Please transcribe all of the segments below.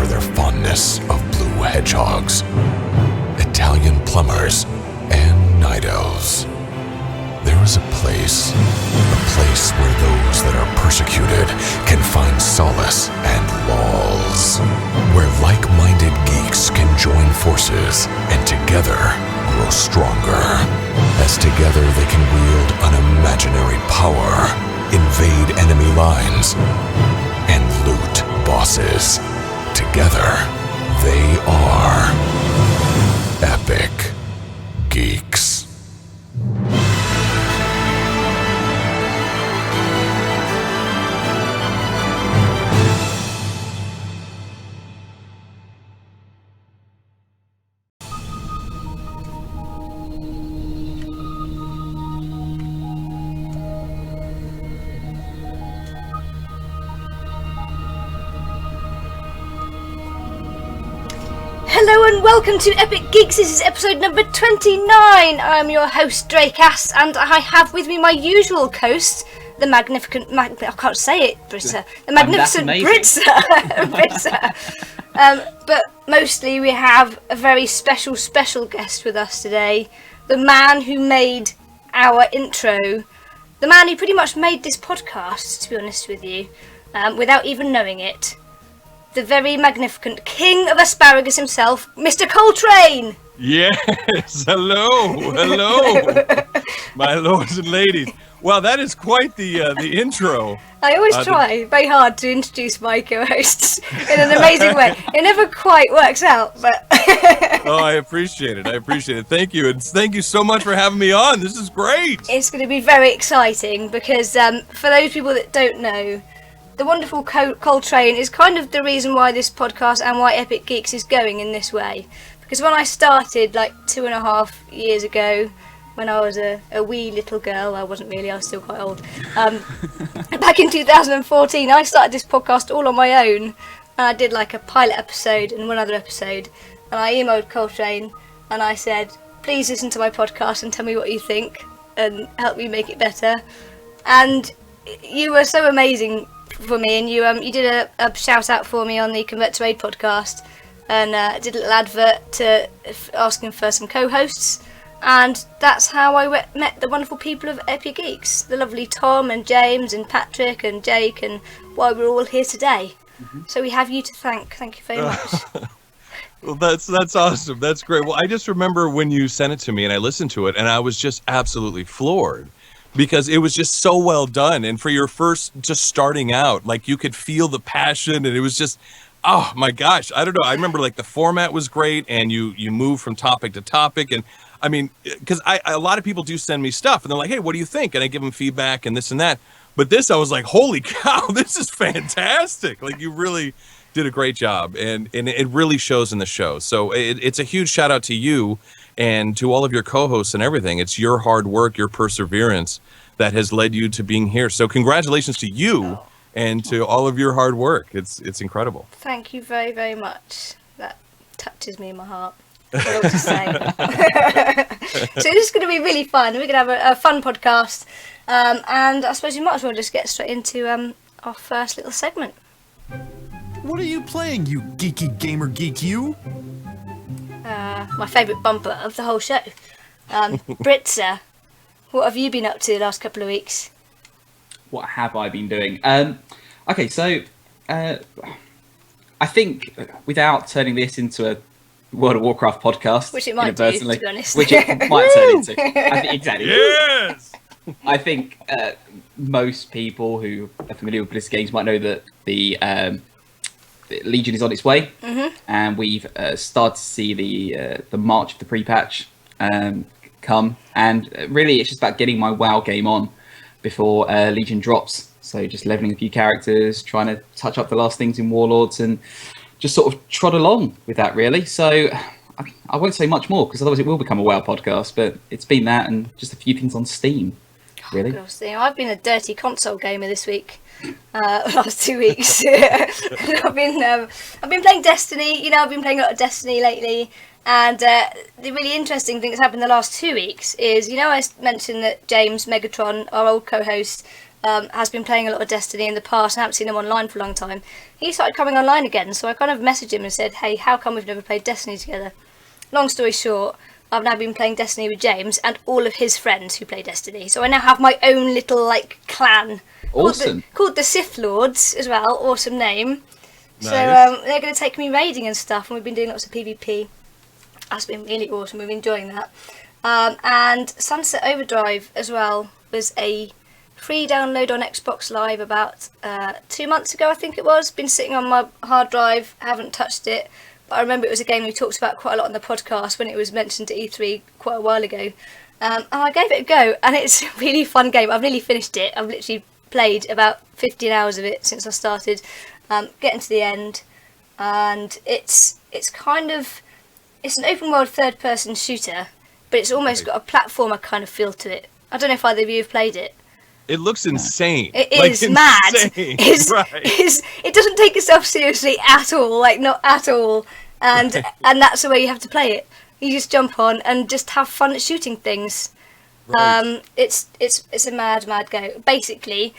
for their fondness of blue hedgehogs, Italian plumbers, and night elves. There is a place where those that are persecuted can find solace and lulls, where like-minded geeks can join forces and together grow stronger, as together they can wield unimaginary power, invade enemy lines, and loot bosses. Together, they are Epic Geeks. Hello and welcome to Epic Geeks. This is episode number 29. I'm your host Draycass, and I have with me my usual host, the magnificent, I can't say it, Britzza. The magnificent Britzza. But mostly we have a very special guest with us today. The man who made our intro. The man who pretty much made this podcast, to be honest with you, without even knowing it. The very magnificent King of Asparagus himself, Mr. Koltrane! Yes, hello, my lords and ladies. Well, that is quite the intro. I always try very hard to introduce my co-hosts in an amazing way. It never quite works out, but... Oh, I appreciate it. Thank you, and thank you so much for having me on. This is great. It's going to be very exciting because for those people that don't know, the wonderful Koltrane is kind of the reason why this podcast and why Epic Geeks is going in this way. Because when I started like 2.5 years ago, when I was a wee little girl, I wasn't really, I was still quite old. Back in 2014, I started this podcast all on my own. And I did like a pilot episode and one other episode. And I emailed Koltrane and I said, please listen to my podcast and tell me what you think and help me make it better. And you were so amazing for me, and you did a shout out for me on the Convert to Aid podcast, and did a little advert to asking for some co-hosts, and that's how I met the wonderful people of Epic Geeks, the lovely Tom and James and Patrick and Jake, and why we're all here today. So we have you to thank. Thank you very much. Well, that's awesome. That's great. Well, I just remember when you sent it to me and I listened to it, and I was just absolutely floored. Because it was just so well done, and for your first just starting out, like you could feel the passion, and it was just, oh my gosh, I don't know. I remember like the format was great, and you move from topic to topic, and I mean, because a lot of people do send me stuff, and they're like, hey, what do you think? And I give them feedback and this and that. But this, I was like, holy cow, this is fantastic! Like you really did a great job, and it really shows in the show. So it's a huge shout out to you. And to all of your co-hosts and everything. It's your hard work, your perseverance that has led you to being here. So congratulations to you and to all of your hard work. It's incredible. Thank you very, very much. That touches me in my heart. What else to say? So this is going to be really fun. We're going to have a fun podcast. And I suppose we might as well just get straight into our first little segment. What are you playing, you geeky gamer geek you? My favourite bumper of the whole show. Britzza, what have you been up to the last couple of weeks? What have I been doing? Okay, so I think without turning this into a World of Warcraft podcast, which it might do, to be honest. Which it might turn into. Exactly. Yes! I think most people who are familiar with Blizzard games might know that the Legion is on its way, and we've started to see the march of the pre-patch come, and really it's just about getting my WoW game on before Legion drops. So just leveling a few characters, trying to touch up the last things in Warlords, and just sort of trot along with that really. So I won't say much more because otherwise it will become a WoW podcast, but it's been that and just a few things on Steam. Really? I've been a dirty console gamer this week. Last 2 weeks. I've been playing Destiny. I've been playing a lot of Destiny lately. And the really interesting thing that's happened the last 2 weeks is, I mentioned that James Megatron, our old co-host, has been playing a lot of Destiny in the past, and I haven't seen him online for a long time. He started coming online again, so I kind of messaged him and said, hey, how come we've never played Destiny together? Long story short, I've now been playing Destiny with James and all of his friends who play Destiny. So I now have my own little, like, clan. Awesome. Called the Sith Lords as well. Awesome name. Nice. So they're going to take me raiding and stuff, and we've been doing lots of PvP. That's been really awesome. We've been enjoying that. And Sunset Overdrive as well was a free download on Xbox Live about 2 months ago, I think it was. Been sitting on my hard drive, haven't touched it. But I remember it was a game we talked about quite a lot on the podcast when it was mentioned at E3 quite a while ago. And I gave it a go, and it's a really fun game. I've nearly finished it. I've literally played about 15 hours of it since I started. Getting to the end, and it's kind of, it's an open world third person shooter, but it's almost got a platformer kind of feel to it. I don't know if either of you have played it. It looks insane. It is mad. It doesn't take itself seriously at all, like not at all, and that's the way you have to play it. You just jump on and just have fun at shooting things. Right. It's a mad go. Basically,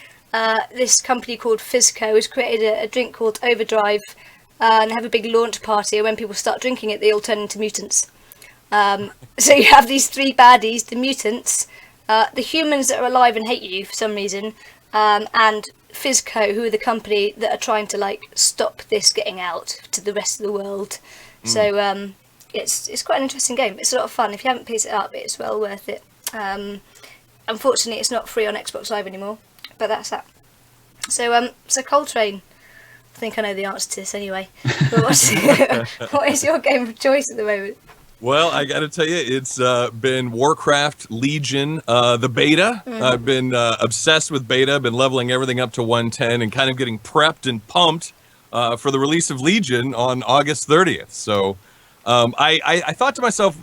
this company called Fizco has created a drink called Overdrive, and they have a big launch party, and when people start drinking it, they all turn into mutants. So you have these three baddies, the mutants, the humans that are alive and hate you for some reason, and Fizco, who are the company that are trying to like stop this getting out to the rest of the world. So it's quite an interesting game. It's a lot of fun. If you haven't picked it up, it's well worth it. Unfortunately, it's not free on Xbox Live anymore, but that's that. So Koltrane, I think I know the answer to this anyway. But what is your game of choice at the moment? Well, I got to tell you, it's been Warcraft Legion, the beta. I've been obsessed with beta, been leveling everything up to 110 and kind of getting prepped and pumped for the release of Legion on August 30th. So I thought to myself,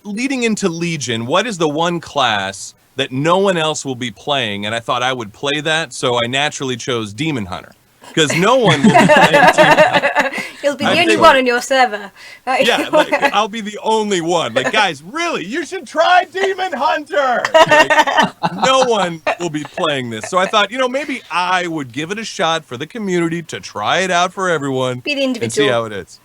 leading into Legion, what is the one class that no one else will be playing? And I thought I would play that, so I naturally chose Demon Hunter. Because no one will be playing Demon Hunter. You'll be the only one on your server. Yeah, like, I'll be the only one. Like, guys, really, you should try Demon Hunter. Like, no one will be playing this. So I thought, maybe I would give it a shot for the community to try it out for everyone. Be the individual. And see how it is.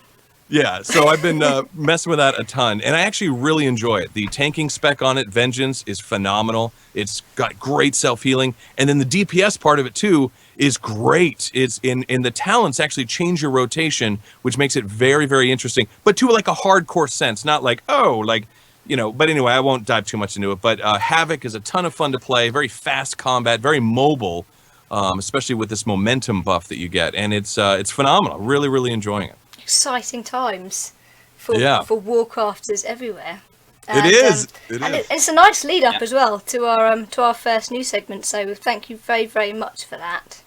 Yeah, so I've been messing with that a ton, and I actually really enjoy it. The tanking spec on it, Vengeance, is phenomenal. It's got great self-healing, and then the DPS part of it, too, is great. It's in the talents actually change your rotation, which makes it very, very interesting, but to like a hardcore sense, not like, but anyway, I won't dive too much into it, but Havoc is a ton of fun to play, very fast combat, very mobile, especially with this momentum buff that you get, and it's phenomenal. Really, really enjoying it. Exciting times for Warcrafters everywhere. It is. It's a nice lead up as well to our first news segment. So thank you very, very much for that.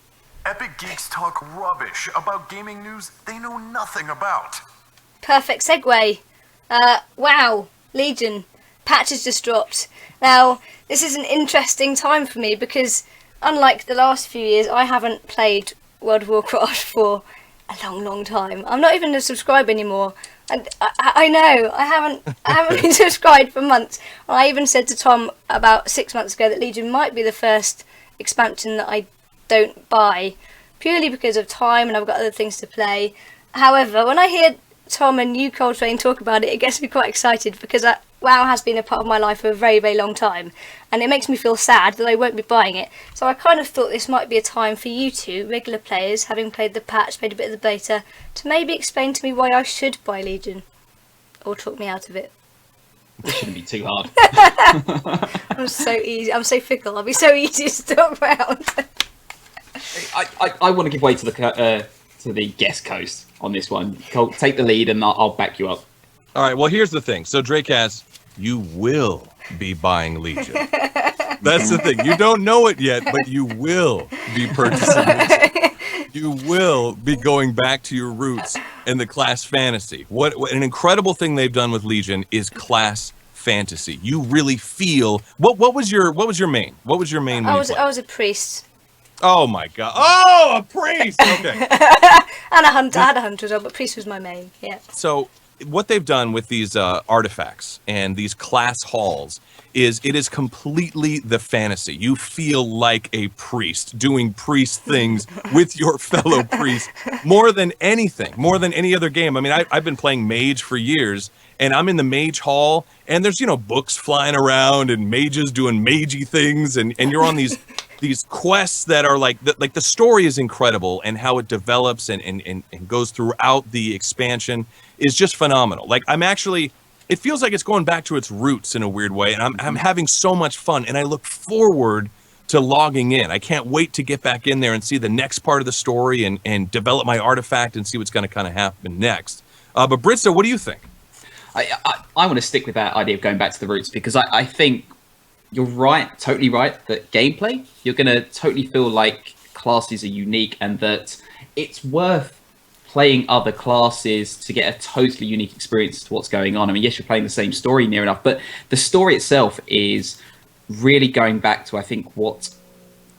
Epic Geeks talk rubbish about gaming news they know nothing about. Perfect segue. Wow, Legion patch has just dropped. Now this is an interesting time for me because unlike the last few years, I haven't played World of Warcraft for a long time. I'm not even a subscriber anymore. And I know I haven't been subscribed for months. I even said to Tom about 6 months ago that Legion might be the first expansion that I don't buy, purely because of time and I've got other things to play. However, when I hear Tom and you, Koltrane, talk about it gets me quite excited because WoW has been a part of my life for a very, very long time, and it makes me feel sad that I won't be buying it. So I kind of thought this might be a time for you two, regular players, having played the patch, played a bit of the beta, to maybe explain to me why I should buy Legion. Or talk me out of it. It shouldn't be too hard. I'm so easy. I'm so fickle. I'll be so easy to talk around. I want to give way to the guest host on this one. Colt, take the lead and I'll back you up. All right, well, here's the thing. So, Draycass, you will be buying Legion. That's the thing. You don't know it yet, but you will be purchasing it. You will be going back to your roots in the class fantasy. What an incredible thing they've done with Legion is class fantasy. You really feel what was your main? What was your main? I was a priest. Oh my god! Oh, a priest. Okay. And a hunter. I had a hunter as well, but priest was my main. Yeah. So what they've done with these artifacts and these class halls is it is completely the fantasy. You feel like a priest doing priest things with your fellow priests more than anything, more than any other game. I mean, I've been playing Mage for years, and I'm in the Mage Hall, and there's, books flying around and mages doing magey things, and you're on these quests that are like the story is incredible, and how it develops and goes throughout the expansion is just phenomenal. Like, it feels like it's going back to its roots in a weird way, and I'm having so much fun, and I look forward to logging in. I can't wait to get back in there and see the next part of the story and develop my artifact and see what's going to kind of happen next. But Britzza, what do you think? I want to stick with that idea of going back to the roots, because I think you're right, totally right, that gameplay, you're going to totally feel like classes are unique and that it's worth playing other classes to get a totally unique experience to what's going on. I mean, yes, you're playing the same story near enough, but the story itself is really going back to, I think, what,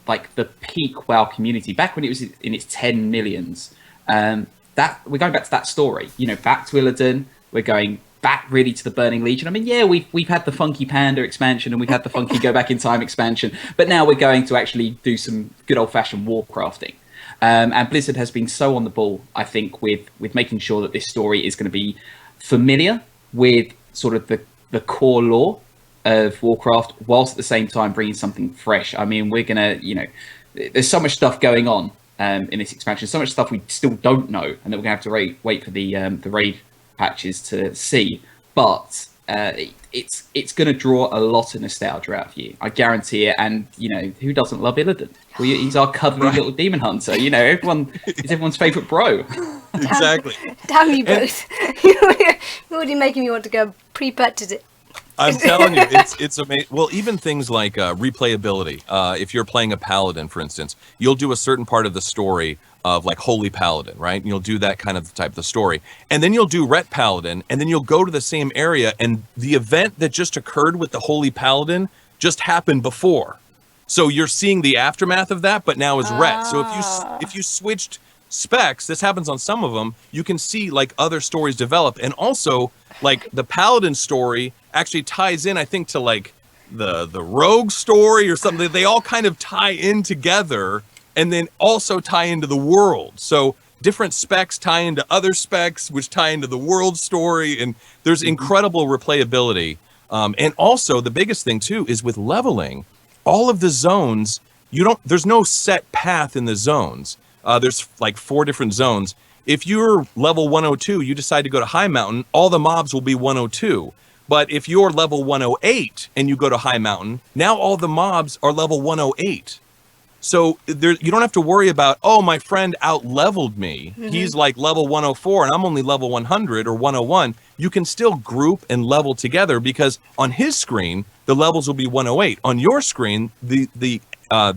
like, the peak WoW community, back when it was in its 10 millions, that we're going back to that story, back to Illidan, we're going back really to the Burning Legion. I mean, yeah, we've had the Funky Panda expansion and we've had the Funky Go Back in Time expansion, but now we're going to actually do some good old-fashioned warcrafting. And Blizzard has been so on the ball, I think, with making sure that this story is going to be familiar with sort of the core lore of Warcraft, whilst at the same time bringing something fresh. I mean, we're going to, there's so much stuff going on in this expansion, so much stuff we still don't know, and that we're going to have to wait for the raid patches to see. But it's going to draw a lot of nostalgia out of you, I guarantee it. And who doesn't love Illidan? Well, he's our cuddly little demon hunter. He's everyone's favorite bro. Exactly. Damn you both! You're already making me want to go pre-purchase it. I'm telling you, it's amazing. Well, even things like replayability. If you're playing a paladin, for instance, you'll do a certain part of the story of like Holy Paladin, right? And you'll do that kind of type of the story. And then you'll do Ret Paladin, and then you'll go to the same area, and the event that just occurred with the Holy Paladin just happened before. So you're seeing the aftermath of that, but now as Ret. So if you switched specs, this happens on some of them, you can see like other stories develop. And also, like, the Paladin story actually ties in, I think, to like the Rogue story or something. They all kind of tie in together, and then also tie into the world. So different specs tie into other specs, which tie into the world story, and there's incredible replayability. And also, the biggest thing too is with leveling, all of the zones, there's no set path in the zones. There's like 4 different zones. If you're level 102, you decide to go to High Mountain, all the mobs will be 102. But if you're level 108 and you go to High Mountain, now all the mobs are level 108. So you don't have to worry about, oh, my friend out-leveled me. Mm-hmm. He's like level 104 and I'm only level 100 or 101. You can still group and level together, because on his screen, the levels will be 108. On your screen, the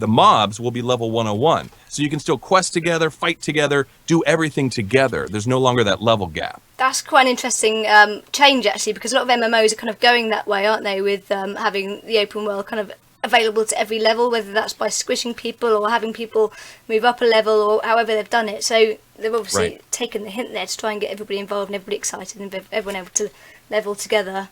mobs will be level 101. So you can still quest together, fight together, do everything together. There's no longer that level gap. That's quite an interesting change, actually, because a lot of MMOs are kind of going that way, aren't they, with having the open world kind of available to every level, whether that's by squishing people or having people move up a level or however they've done it. So they've obviously taken the hint there to try and get everybody involved and everybody excited and everyone able to level together.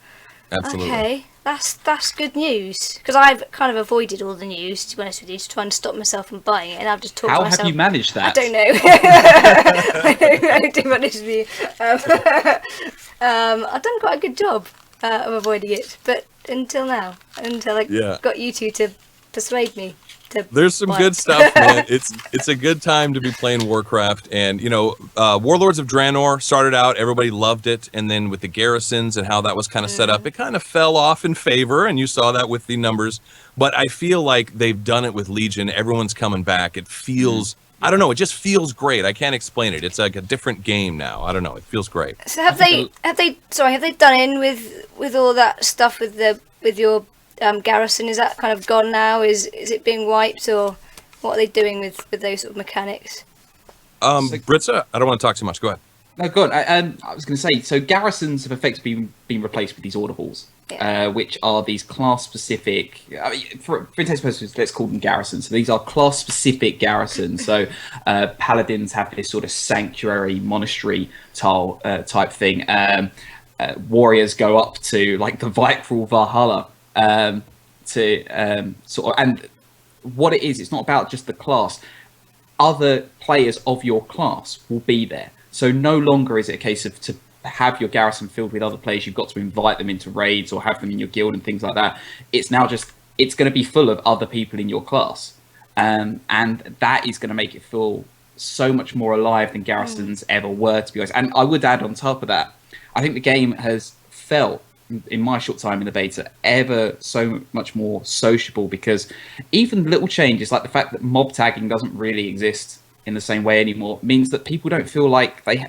Absolutely. Okay, that's good news, because I've kind of avoided all the news, to be honest with you, to try and stop myself from buying it, and I've just talked to myself. How have you managed that? I don't know. I don't know, to be honest with you. I've done quite a good job of avoiding it, but until now, until I got you two to persuade me. There's some good stuff, man. It's a good time to be playing Warcraft. And, Warlords of Draenor started out, everybody loved it. And then with the garrisons and how that was kind of set up, it kind of fell off in favor. And you saw that with the numbers. But I feel like they've done it with Legion. Everyone's coming back. It feels, I don't know, it just feels great. I can't explain it. It's like a different game now. I don't know. It feels great. So have they done in with all that stuff with your garrison? Is that kind of gone now? Is it being wiped, or what are they doing with those sort of mechanics? Britzza, I don't want to talk too much. Go ahead. No, go on. I was going to say, so garrisons have effectively been replaced with these order halls, which are these class-specific. I mean, for intense purposes, let's call them garrisons. So these are class-specific garrisons. So paladins have this sort of sanctuary monastery type thing. Warriors go up to like the Vicral Valhalla to sort of, and what it is, it's not about just the class. Other players of your class will be there. So no longer is it a case of to have your garrison filled with other players, you've got to invite them into raids or have them in your guild and things like that. It's now just, it's going to be full of other people in your class. And that is going to make it feel so much more alive than garrisons ever were, to be honest. And I would add on top of that, I think the game has felt, in my short time in the beta, ever so much more sociable, because even little changes like the fact that mob tagging doesn't really exist in the same way anymore means that people don't feel like they,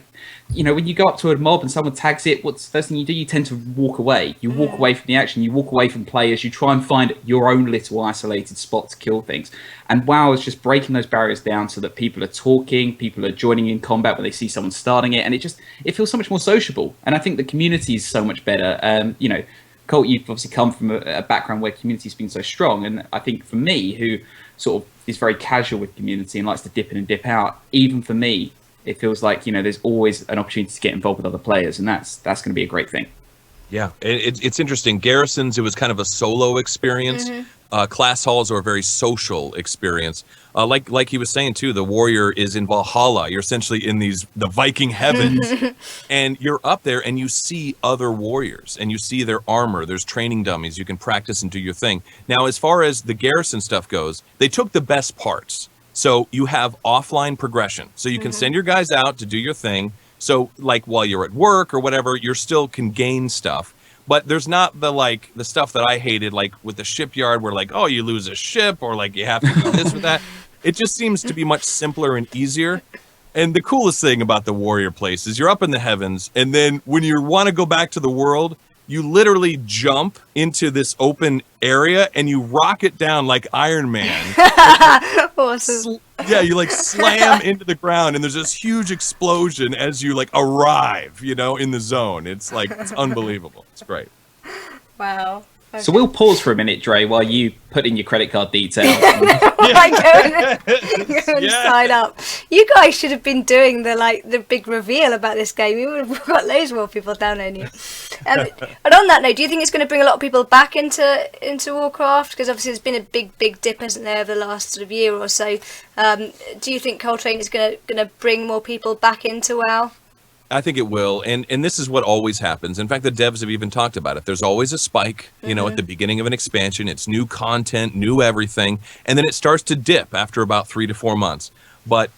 when you go up to a mob and someone tags it, what's the first thing you do? You tend to walk away. You walk away from the action. You walk away from players. You try and find your own little isolated spot to kill things. And WoW is just breaking those barriers down so that people are talking, people are joining in combat when they see someone starting it, and it feels so much more sociable. And I think the community is so much better. Colt, you've obviously come from a background where community's been so strong, and I think for me, who sort of is very casual with community and likes to dip in and dip out, even for me, it feels like there's always an opportunity to get involved with other players, and that's going to be a great thing. Yeah, it's interesting. Garrisons, it was kind of a solo experience. Class halls are a very social experience. Like he was saying too, the warrior is in Valhalla. You're essentially in the Viking heavens, and you're up there and you see other warriors and you see their armor. There's training dummies. You can practice and do your thing. Now, as far as the garrison stuff goes, they took the best parts. So you have offline progression. So you can send your guys out to do your thing. So like while you're at work or whatever, you still can gain stuff. But there's not the stuff that I hated, like with the shipyard where you lose a ship or you have to do this or that. It just seems to be much simpler and easier. And the coolest thing about the warrior place is you're up in the heavens, and then when you want to go back to the world, you literally jump into this open area and you rocket down like Iron Man. Awesome. Yeah, you slam into the ground and there's this huge explosion as you arrive, in the zone. It's it's unbelievable. It's great. Wow. Okay. So we'll pause for a minute, Dre, while you put in your credit card details. Go and sign up. You guys should have been doing the big reveal about this game. You would have got loads more people downloading it. And on that note, do you think it's going to bring a lot of people back into Warcraft? Because obviously there's been a big dip, hasn't there, over the last sort of year or so. Do you think Koltrane is going to bring more people back into WoW? I think it will, and this is what always happens. In fact, the devs have even talked about it. There's always a spike, at the beginning of an expansion. It's new content, new everything, and then it starts to dip after about 3 to 4 months. But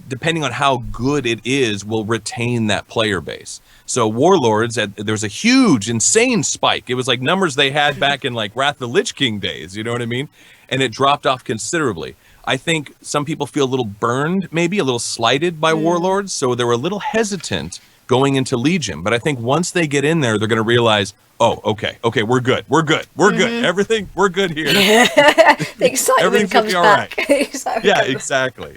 depending on how good it is, will retain that player base. So Warlords, there's a huge, insane spike. It was like numbers they had back in Wrath of the Lich King days, you know what I mean? And it dropped off considerably. I think some people feel a little burned, maybe a little slighted by Warlords, so they were a little hesitant going into Legion. But I think once they get in there, they're going to realize, oh, okay, we're good. Everything, we're good here. The excitement comes back. Right. Yeah, exactly.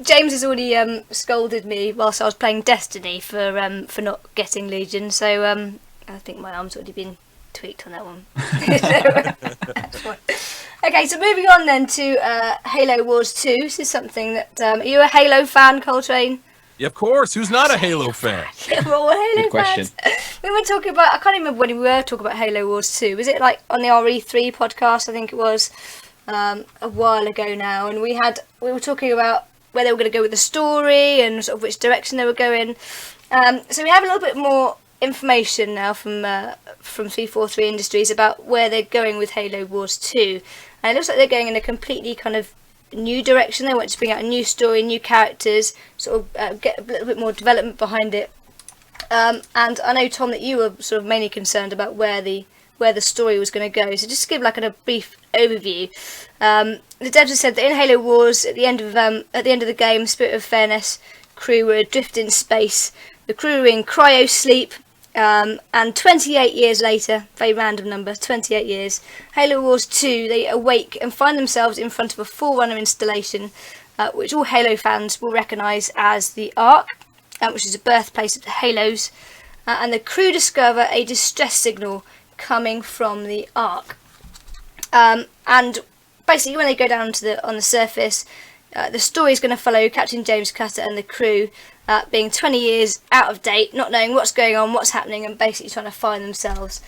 James has already scolded me whilst I was playing Destiny for not getting Legion, so I think my arm's already been tweaked on that one. Okay, so moving on then to Halo Wars 2. This is something that... are you a Halo fan, Koltrane? Yeah, of course. Who's not a Halo fan? Yeah, we're all Halo Good question. fans. We were talking about... I can't remember when we were talking about Halo Wars 2. Was it on the RE3 podcast? I think it was a while ago now. And we were talking about where they were going to go with the story and sort of which direction they were going. So we have a little bit more information now from 343 Industries about where they're going with Halo Wars 2. And it looks like they're going in a completely kind of new direction. They want to bring out a new story, new characters, sort of get a little bit more development behind it. And I know, Tom, that you were sort of mainly concerned about where the story was going to go. So just to give a brief overview. The devs have said that in Halo Wars, at the end of the game, Spirit of Fairness crew were adrift in space. The crew were in cryo sleep. And 28 years later, very random number, 28 years, Halo Wars 2, they awake and find themselves in front of a Forerunner installation, which all Halo fans will recognise as the Ark. which is the birthplace of the Halos, and the crew discover a distress signal coming from the Ark. And basically, when they go down to on the surface, the story is going to follow Captain James Cutter and the crew being 20 years out of date, not knowing what's going on, what's happening, and basically trying to find themselves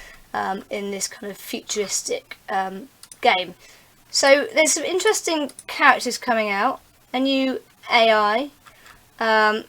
in this kind of futuristic game. So there's some interesting characters coming out, a new AI, a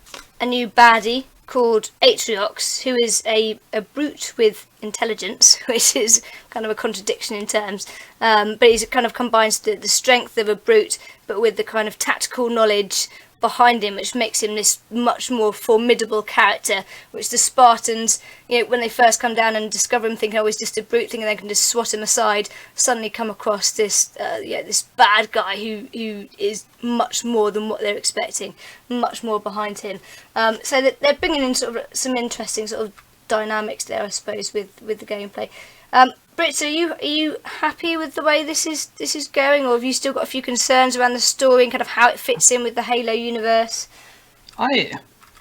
new baddie called Atriox, who is a brute with intelligence, which is kind of a contradiction in terms, but he kind of combines the strength of a brute but with the kind of tactical knowledge behind him, which makes him this much more formidable character, which the Spartans, when they first come down and discover him, thinking, oh, he's just a brute thing, and they can just swat him aside, suddenly come across this this bad guy who is much more than what they're expecting, much more behind him. So that they're bringing in sort of some interesting sort of dynamics there, I suppose, with the gameplay. Britzza, are you happy with the way this is going, or have you still got a few concerns around the story and kind of how it fits in with the Halo universe? I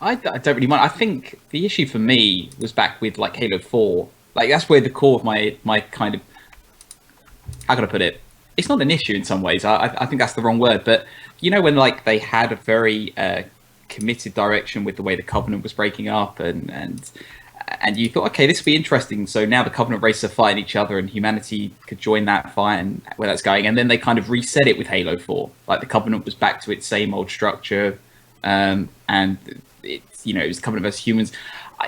don't really mind. I think the issue for me was back with like Halo 4. Like that's where the core of my kind of, how can I put it? It's not an issue in some ways. I think that's the wrong word, but when like they had a very committed direction with the way the Covenant was breaking up, and you thought, okay, this will be interesting. So now the Covenant races are fighting each other, and humanity could join that fight and where that's going. And then they kind of reset it with Halo 4. Like the Covenant was back to its same old structure, and it's it was Covenant versus humans.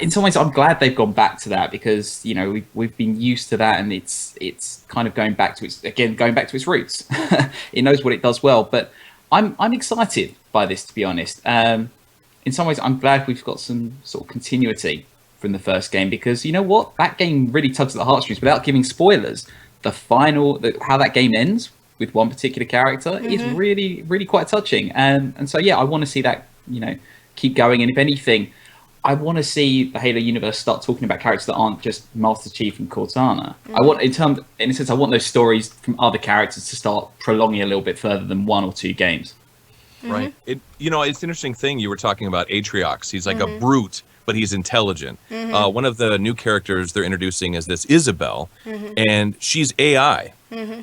In some ways, I'm glad they've gone back to that because we've been used to that, and it's kind of going back to its roots. It knows what it does well, but I'm excited by this, to be honest. In some ways, I'm glad we've got some sort of continuity from the first game, because that game really tugs at the heartstrings. Without giving spoilers, how that game ends with one particular character is really, really quite touching. And so I want to see that keep going. And if anything, I want to see the Halo universe start talking about characters that aren't just Master Chief and Cortana. I want, in a sense, I want those stories from other characters to start prolonging a little bit further than 1 or 2 games. Right. It's an interesting thing you were talking about Atriox. He's like a brute, but he's intelligent. One of the new characters they're introducing is this Isabel, and she's AI,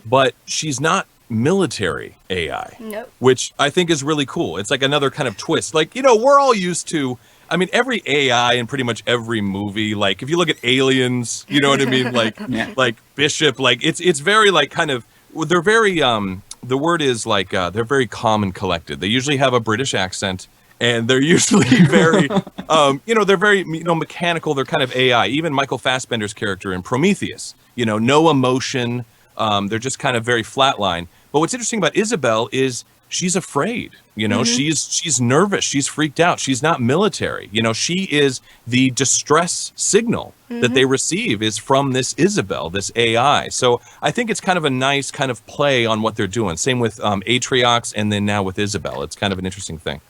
but she's not military AI, which I think is really cool. It's like another kind of twist. Like, we're all used to, every AI in pretty much every movie, like if you look at Aliens, you know what I mean? Like, like Bishop, like it's very like kind of, they're very, the word is like, they're very calm and collected. They usually have a British accent. And they're usually very, they're very, mechanical. They're kind of AI. Even Michael Fassbender's character in Prometheus, no emotion. They're just kind of very flatline. But what's interesting about Isabel is she's afraid. She's nervous. She's freaked out. She's not military. She is the distress signal that they receive is from this Isabel, this AI. So I think it's kind of a nice kind of play on what they're doing. Same with Atriox, and then now with Isabel. It's kind of an interesting thing.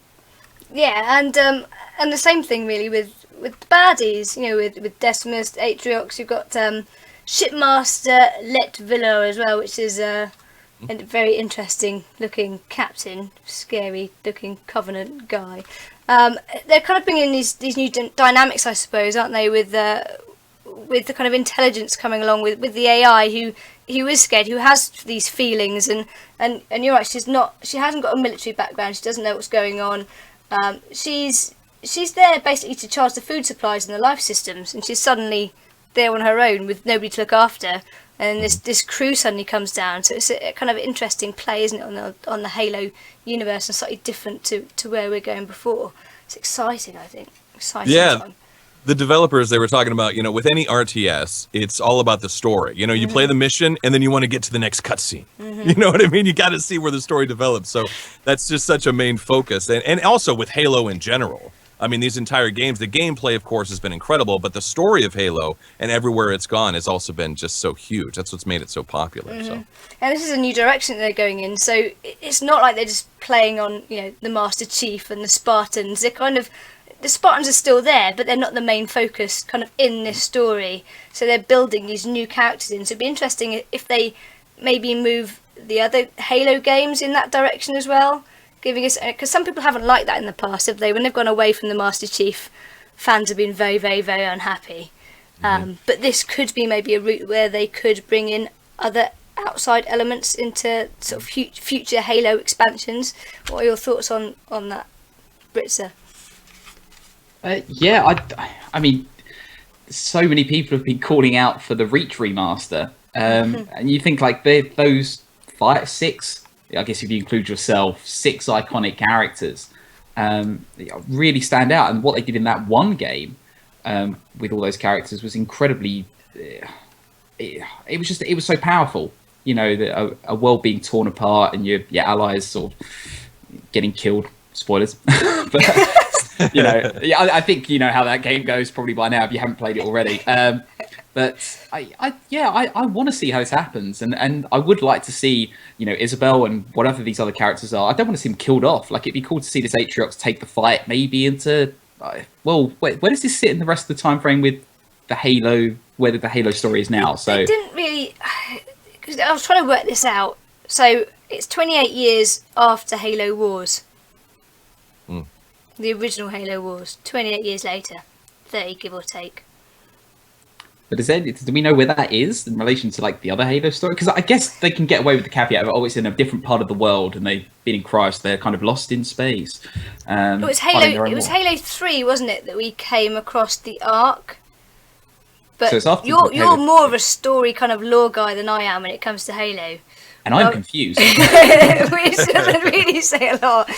Yeah, and the same thing really with the baddies. With Decimus, Atriox, you've got Shipmaster Let Villa as well, which is a very interesting looking captain, scary looking Covenant guy. They're kind of bringing these new dynamics, I suppose, aren't they? With the kind of intelligence coming along with the AI who is scared, who has these feelings, and you're right. She hasn't got a military background. She doesn't know what's going on. She's there basically to charge the food supplies and the life systems, and she's suddenly there on her own with nobody to look after, and this crew suddenly comes down. So it's a kind of interesting play, isn't it, on the Halo universe, and slightly different to where we're going before. It's exciting, I think. Exciting time. The developers, they were talking about, with any RTS, it's all about the story. You play the mission and then you want to get to the next cutscene. You know what I mean? You got to see where the story develops. So that's just such a main focus. And also with Halo in general. These entire games, the gameplay, of course, has been incredible, but the story of Halo and everywhere it's gone has also been just so huge. That's what's made it so popular. So. And this is a new direction they're going in. So it's not like they're just playing on, the Master Chief and the Spartans. They're kind of... The Spartans are still there, but they're not the main focus kind of in this story. So they're building these new characters in. So it'd be interesting if they maybe move the other Halo games in that direction as well. giving us, because some people haven't liked that in the past, have they? When they've gone away from the Master Chief, fans have been very, very, very unhappy. But this could be maybe a route where they could bring in other outside elements into sort of future Halo expansions. What are your thoughts on that, Britzza? I mean, so many people have been calling out for the Reach remaster, and you think like those 6, I guess if you include yourself, 6 iconic characters really stand out, and what they did in that one game with all those characters was incredibly. It was so powerful, you know, a world being torn apart and your allies sort of getting killed. Spoilers, but you know, I think you know how that game goes probably by now if you haven't played it already. But I want to see how this happens, and I would like to see, you know, Isabel and whatever these other characters are. I don't want to see them killed off. Like, it'd be cool to see this Atriox take the fight maybe into. Where does this sit in the rest of the time frame with the Halo? Where the Halo story is now? So it didn't really. Cause I was trying to work this out. So it's 28 years after Halo Wars. The original Halo Wars. 28 years later, 30 give or take. But do we know where that is in relation to like the other Halo story? Because I guess they can get away with the caveat of it's in a different part of the world and they've been in Christ. They're kind of lost in space. It was Halo. It was Halo 3, wasn't it, that we came across the Ark? But so it's after you're more of a story kind of lore guy than I am when it comes to Halo. And I'm confused. Which doesn't really say a lot.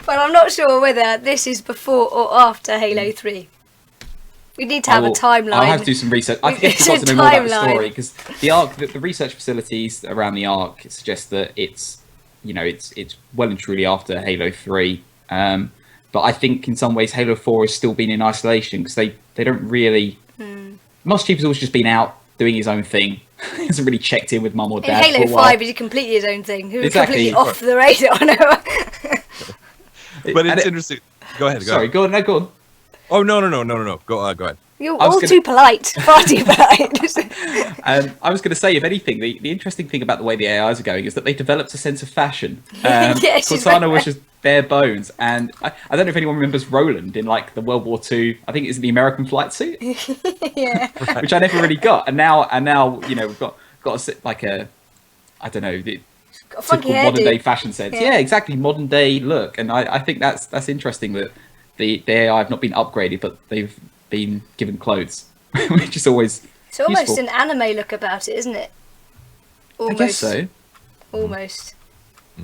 But I'm not sure whether this is before or after Halo 3. We need to have a timeline. I'll have to do some research. I think I've got to know more about the story, because the Ark, the research facilities around the Ark suggest that it's well and truly after Halo 3. But I think in some ways Halo 4 has still been in isolation, because they don't really. Master Chief has always just been out doing his own thing. He hasn't really checked in with mum or dad. In Halo 5, he's completely his own thing. He was completely off the radar. But it's interesting. Go ahead. Sorry, go on. No, go on. Oh no! Go ahead. You're all too polite. Far too polite. I was going to say, if anything, the interesting thing about the way the AIs are going is that they developed a sense of fashion. Cortana was just bare bones, and I don't know if anyone remembers Roland in like the World War II. I think it's the American flight suit, which I never really got. And now, you know, we've got like a, I don't know, the typical modern day fashion sense. Yeah, exactly, modern day look. And I think that's interesting that the AI have not been upgraded, but they've been given clothes, which is always it's almost useful. an anime look about it, isn't it? Almost. I guess so. Almost.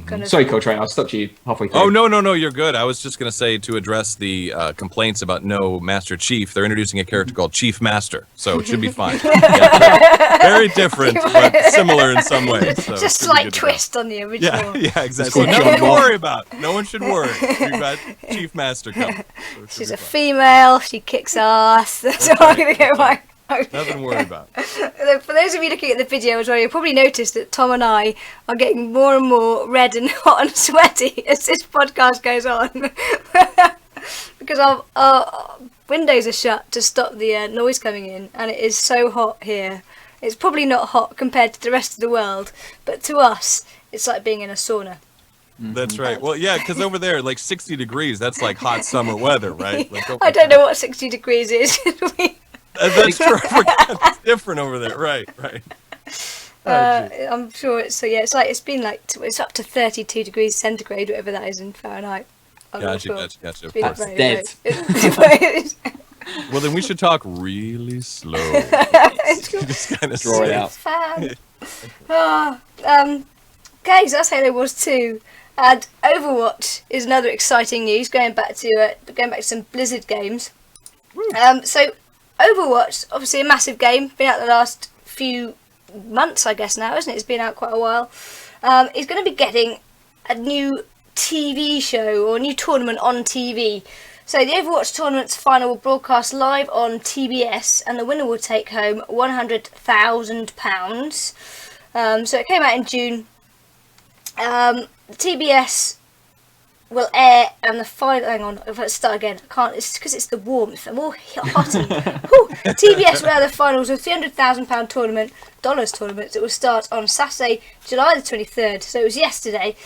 Kind of. Sorry, Koltrane, I stopped you halfway through. Oh no, you're good. I was just going to say, to address the complaints about no Master Chief, they're introducing a character called Chief Master, so it should be fine. Very different, but similar in some ways. So just slight twist on the original. Yeah, exactly. Nothing to worry about. No one should worry. We've got Chief Master coming. So she's a female. She kicks ass. That's all I'm going to go by. Nothing to worry about. For those of you looking at the video as well, you'll probably notice that Tom and I are getting more and more red and hot and sweaty as this podcast goes on. Because our windows are shut to stop the noise coming in, and it is so hot here. It's probably not hot compared to the rest of the world, but to us, it's like being in a sauna. That's right. Well, yeah, because over there, like 60 degrees, that's like hot summer weather, right? Like, I don't know what 60 degrees is. That's true. It's different over there, right? I'm sure it's it's up to 32 degrees centigrade, whatever that is in Fahrenheit. Gotcha. That's dead. Well, then we should talk really slow. Just kind of draw it out. Okay, so that's Halo Wars 2, and Overwatch is another exciting news. Going back to some Blizzard games. So Overwatch, obviously a massive game, been out the last few months, I guess now, isn't it? It's been out quite a while. It's going to be getting a new TV show or a new tournament on TV. So the Overwatch tournament's final will broadcast live on TBS, and the winner will take home £100,000. So it came out in June. The TBS will air, and the final. Hang on, if I start again, I can't. It's because it's the warmth. I'm all hot. TBS will air the finals of £300,000 tournament, dollars tournament. It will start on Saturday, July the 23rd. So it was yesterday.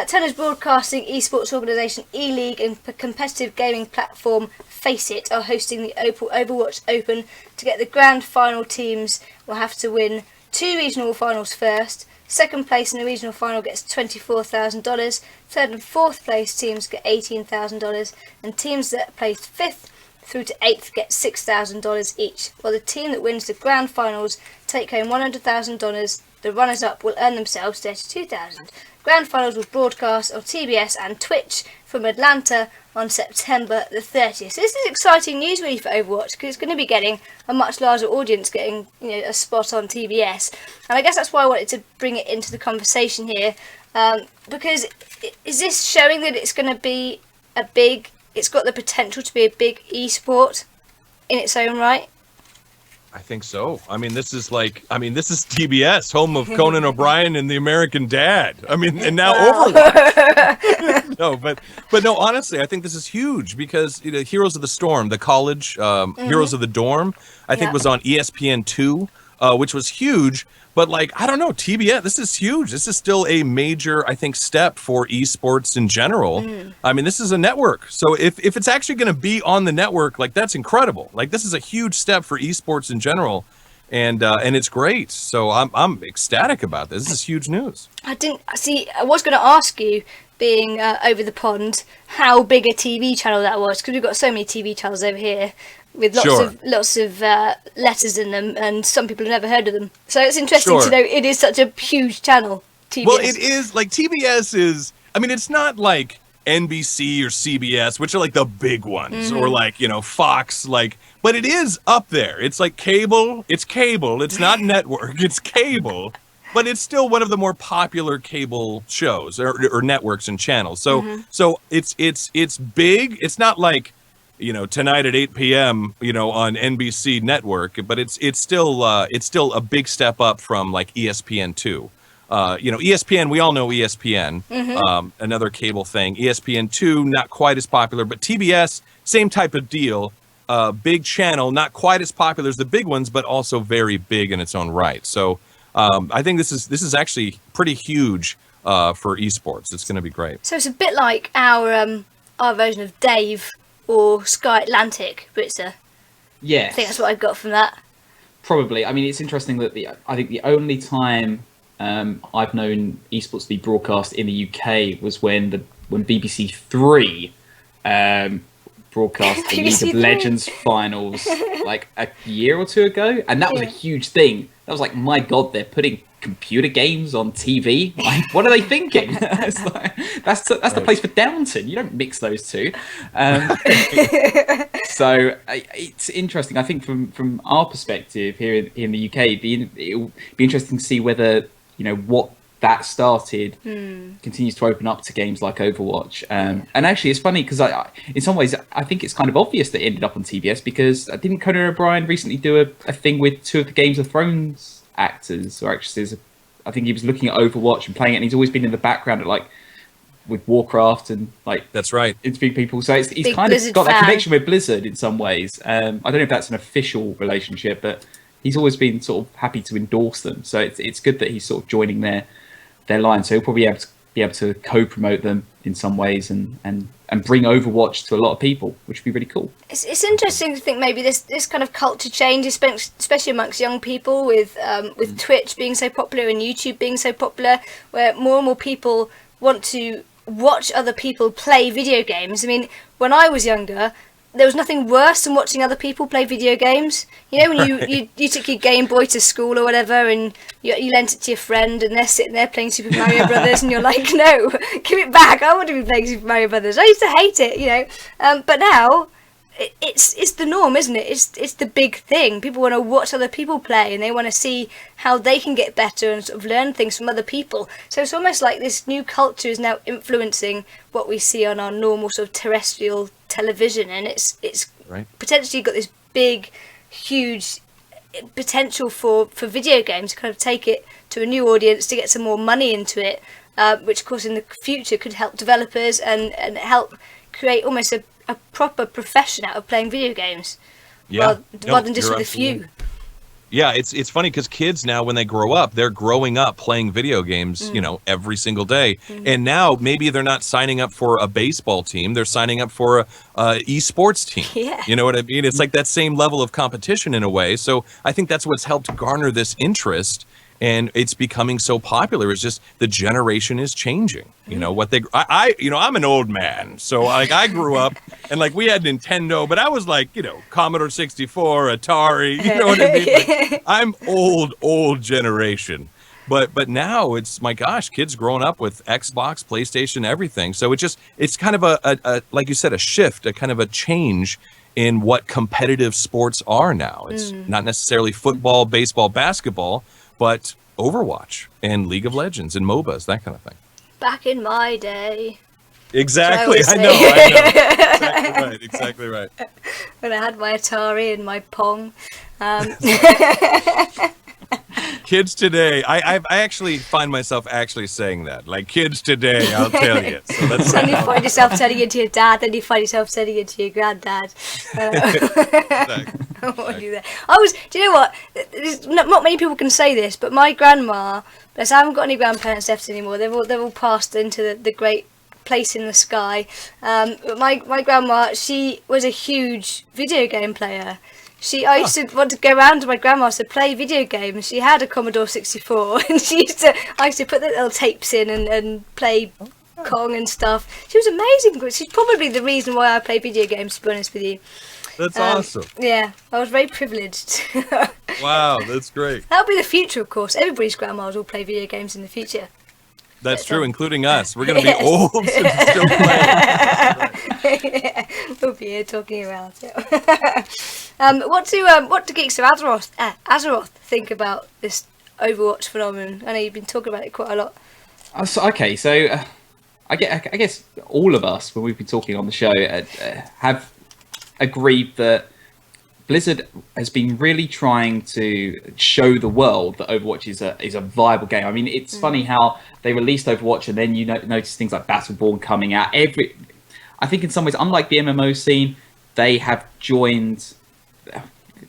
Turner's Broadcasting esports organisation E-League and competitive gaming platform Face It are hosting the Overwatch Open. To get the grand final, teams will have to win 2 regional finals first. Second place in the regional final gets $24,000. Third and fourth place teams get $18,000, and teams that place 5th through to 8th get $6,000 each. While the team that wins the grand finals take home $100,000, the runners-up will earn themselves $32,000. Grand finals will broadcast on TBS and Twitch from Atlanta on September the 30th. So this is exciting news really for Overwatch, because it's going to be getting a much larger audience, getting a spot on TBS. And I guess that's why I wanted to bring it into the conversation here, because is this showing that it's going to be it's got the potential to be a big esport in its own right? I think so. I mean, this is TBS, home of Conan O'Brien and the American Dad. I mean, and now Overwatch. No, but no, honestly, I think this is huge because Heroes of the Storm, the college Heroes of the Dorm, I think was on ESPN2, which was huge. But I don't know, TBS, this is huge. This is still a major, I think, step for esports in general. I mean, this is a network. So if it's actually going to be on the network, that's incredible. This is a huge step for esports in general. And it's great. So I'm ecstatic about this. This is huge news. I was going to ask you, being over the pond, how big a TV channel that was, because we've got so many TV channels over here with lots of letters in them, and some people have never heard of them. So it's interesting to know it is such a huge channel, TBS. Well, it is, TBS is, I mean, it's not like NBC or CBS, which are the big ones, or Fox, but it is up there. It's cable, it's not network, it's cable. But it's still one of the more popular cable shows or networks and channels. So so it's big. It's not tonight at 8 p.m. on NBC network, but it's still a big step up from ESPN2. ESPN, we all know ESPN, another cable thing. ESPN2, not quite as popular, but TBS, same type of deal. Big channel, not quite as popular as the big ones, but also very big in its own right. So I think this is actually pretty huge for esports. It's going to be great. So it's a bit like our version of Dave or Sky Atlantic, Britzza. Yeah, I think that's what I got from that. Probably. I mean, it's interesting that I think the only time I've known esports to be broadcast in the UK was when BBC Three broadcast the League of Legends finals a year or two ago, and that was a huge thing. That was my God, they're putting computer games on TV. What are they thinking? That's the place for Downton. You don't mix those two. So it's interesting. I think from our perspective here in the UK, it'll be interesting to see whether what that started continues to open up to games like Overwatch. And actually, it's funny because in some ways, I think it's kind of obvious that it ended up on TBS, because didn't Conan O'Brien recently do a thing with 2 of the Games of Thrones actors or actresses? I think he was looking at Overwatch and playing it, and he's always been in the background at with Warcraft and that's right, interviewing people. So he's Big kind Blizzard of got fan. that connection with Blizzard in some ways. I don't know if that's an official relationship, but he's always been sort of happy to endorse them. So it's good that he's sort of joining their line. So he'll probably be able to co-promote them in some ways and bring Overwatch to a lot of people, which would be really cool. It's interesting to think maybe this kind of culture change, especially amongst young people, with Twitch being so popular and YouTube being so popular, where more and more people want to watch other people play video games. I mean, when I was younger, there was nothing worse than watching other people play video games. When you took your Game Boy to school or whatever, and you lent it to your friend, and they're sitting there playing Super Mario Brothers, and you're like, no, give it back. I want to be playing Super Mario Brothers. I used to hate it, But now, it's the norm, isn't it? It's the big thing. People want to watch other people play, and they want to see how they can get better and sort of learn things from other people. So it's almost like this new culture is now influencing what we see on our normal sort of terrestrial television, and it's right. Potentially got this big, huge potential for video games to kind of take it to a new audience, to get some more money into it. which of course in the future could help developers and help create almost a proper profession out of playing video games. Yeah. Rather than just you're with a few. Yeah, it's funny because kids now, when they grow up, they're growing up playing video games, every single day. And now maybe they're not signing up for a baseball team; they're signing up for a esports team. Yeah. You know what I mean? It's like that same level of competition in a way. So I think that's what's helped garner this interest, and it's becoming so popular. It's just the generation is changing. I'm an old man, so like I grew up and like we had Nintendo, but I was like, Commodore 64, Atari, you know what I mean? Like, I'm old generation. But now it's, my gosh, kids growing up with Xbox, PlayStation, everything. So it's kind of a like you said, a shift, a kind of a change in what competitive sports are now. It's not necessarily football, baseball, basketball, but Overwatch and League of Legends and MOBAs, that kind of thing. Back in my day. Exactly. I know. Exactly right. When I had my Atari and my Pong. Kids today, I actually find myself actually saying that. Like, kids today, I'll tell you. So that's Then you find yourself telling it to your dad, then you find yourself telling it to your granddad. Exactly. I won't do that. Do you know what? Not many people can say this, but my grandma, because I haven't got any grandparents left anymore, they've all passed into the great place in the sky. But my grandma, she was a huge video game player. I used to want to go around to my grandma's to play video games. She had a Commodore 64, and I used to put the little tapes in and play Kong and stuff. She was amazing. She's probably the reason why I play video games, to be honest with you. That's awesome. Yeah, I was very privileged. Wow, that's great. That'll be the future, of course. Everybody's grandmas will play video games in the future. That's true, including us. We're going to be old and still playing. Yeah, we'll be here talking about it. What do Geeks of Azeroth think about this Overwatch phenomenon? I know you've been talking about it quite a lot. I guess all of us, when we've been talking on the show, have agreed that Blizzard has been really trying to show the world that Overwatch is a viable game. I mean, it's funny how they released Overwatch and then you notice things like Battleborn coming out. I think in some ways, unlike the MMO scene, they have joined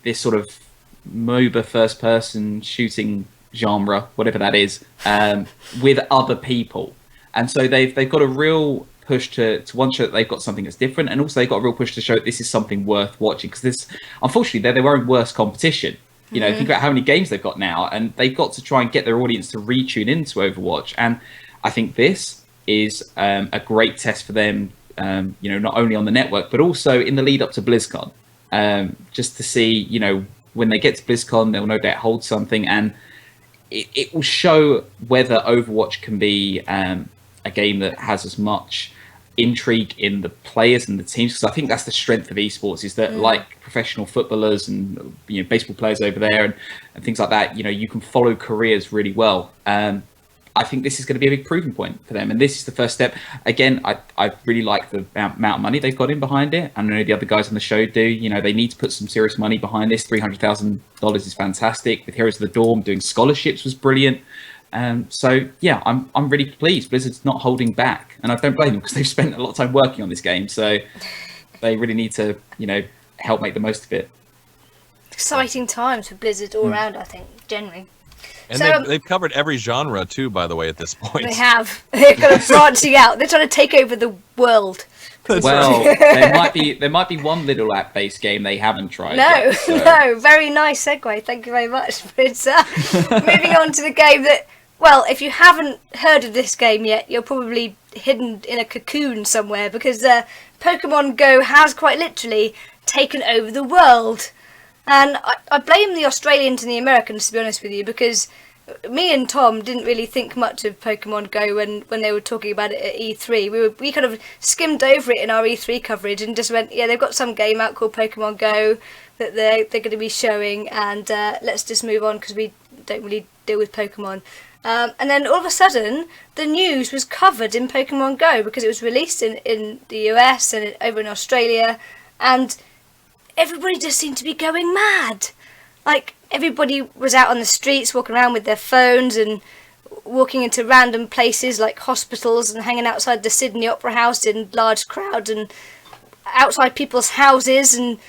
this sort of MOBA first-person shooting genre, whatever that is, with other people. And so they've got a real push to one, show that they've got something that's different, and also they've got a real push to show that this is something worth watching, because this, unfortunately, they're their own worst competition. Think about how many games they've got now, and they've got to try and get their audience to retune into Overwatch. And I think this is a great test for them, not only on the network, but also in the lead up to BlizzCon. Just to see, when they get to BlizzCon, they'll no doubt hold something, and it will show whether Overwatch can be a game that has as much intrigue in the players and the teams, because I think that's the strength of esports, is that like professional footballers and baseball players over there and things like that, you can follow careers really well. I think this is going to be a big proving point for them, and this is the first step. Again, I really like the amount of money they've got in behind it. I know the other guys on the show do. They need to put some serious money behind this. $300,000 is fantastic. With Heroes of the Dorm doing scholarships was brilliant. So yeah, I'm really pleased. Blizzard's not holding back, and I don't blame them, because they've spent a lot of time working on this game. So they really need to, help make the most of it. Exciting times for Blizzard all around, I think, generally. And So, they've covered every genre too, by the way, at this point. They have. They're kind of branching out. They're trying to take over the world. Well, there might be one little app-based game they haven't tried. No. Very nice segue. Thank you very much, Britzza. Moving on to the game that, well, if you haven't heard of this game yet, you're probably hidden in a cocoon somewhere, because Pokemon Go has quite literally taken over the world. And I blame the Australians and the Americans, to be honest with you, because me and Tom didn't really think much of Pokemon Go when they were talking about it at E3. We kind of skimmed over it in our E3 coverage and just went, yeah, they've got some game out called Pokemon Go that they're going to be showing, and let's just move on, because we don't really deal with Pokemon. And then all of a sudden, the news was covered in Pokemon Go, because it was released in the US and over in Australia, and everybody just seemed to be going mad. Like, everybody was out on the streets walking around with their phones, and walking into random places like hospitals and hanging outside the Sydney Opera House in large crowds and outside people's houses and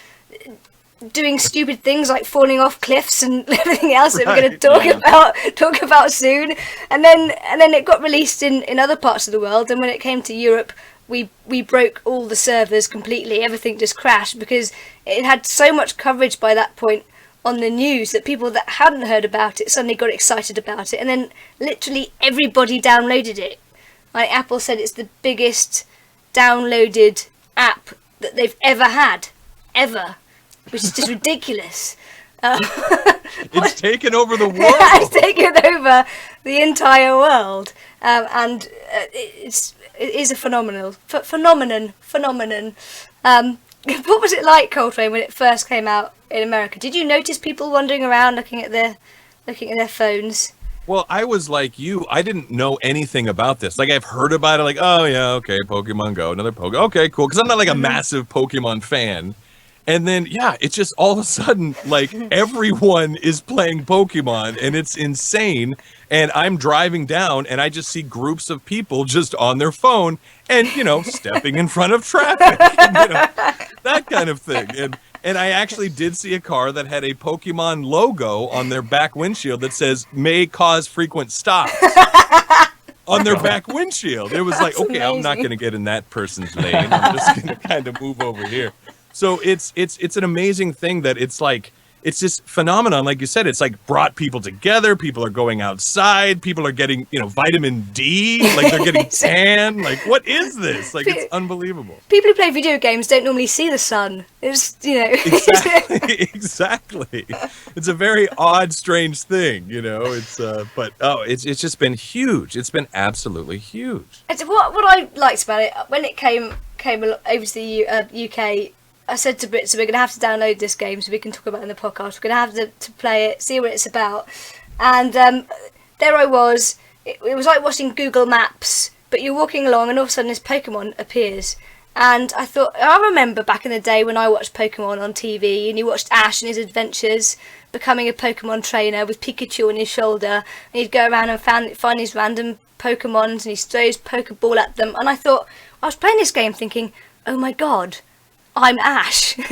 doing stupid things like falling off cliffs and everything else that we're going to talk about soon. And then it got released in other parts of the world, and when it came to Europe, we broke all the servers completely. Everything just crashed because it had so much coverage by that point on the news that people that hadn't heard about it suddenly got excited about it, and then literally everybody downloaded it. Like Apple said, it's the biggest downloaded app that they've ever had, ever, which is just ridiculous. It's taken over the world. It's taken over the entire world, and it is a phenomenon. What was it like, Koltrane, when it first came out in America? Did you notice people wandering around looking at their phones? Well, I was like you. I didn't know anything about this. Like, I've heard about it, like, oh yeah, okay, Pokemon Go, another Pokemon. Okay, cool. Because I'm not like a massive Pokemon fan. And then, yeah, it's just all of a sudden, like, everyone is playing Pokemon, and it's insane. And I'm driving down, and I just see groups of people just on their phone and, stepping in front of traffic, and, that kind of thing. And I actually did see a car that had a Pokemon logo on their back windshield that says, may cause frequent stops. On their back windshield. It was like, okay, amazing. I'm not going to get in that person's lane. I'm just going to kind of move over here. So it's an amazing thing that it's this phenomenon, like you said, it's like brought people together. People are going outside. People are getting, vitamin D, like they're getting tan. Like, what is this? Like, it's unbelievable. People who play video games don't normally see the sun. It's, Exactly. It's a very odd, strange thing, it's just been huge. It's been absolutely huge. It's what I liked about it, when it came over to the UK, I said to Britzza, we're going to have to download this game so we can talk about it in the podcast. We're going to have to play it, see what it's about. And there I was. It was like watching Google Maps, but you're walking along and all of a sudden this Pokemon appears. And I remember back in the day when I watched Pokemon on TV, and you watched Ash and his adventures becoming a Pokemon trainer with Pikachu on his shoulder. And he'd go around and find these random Pokemons, and he throws Pokeball at them. And I was playing this game thinking, oh my god, I'm Ash. I'm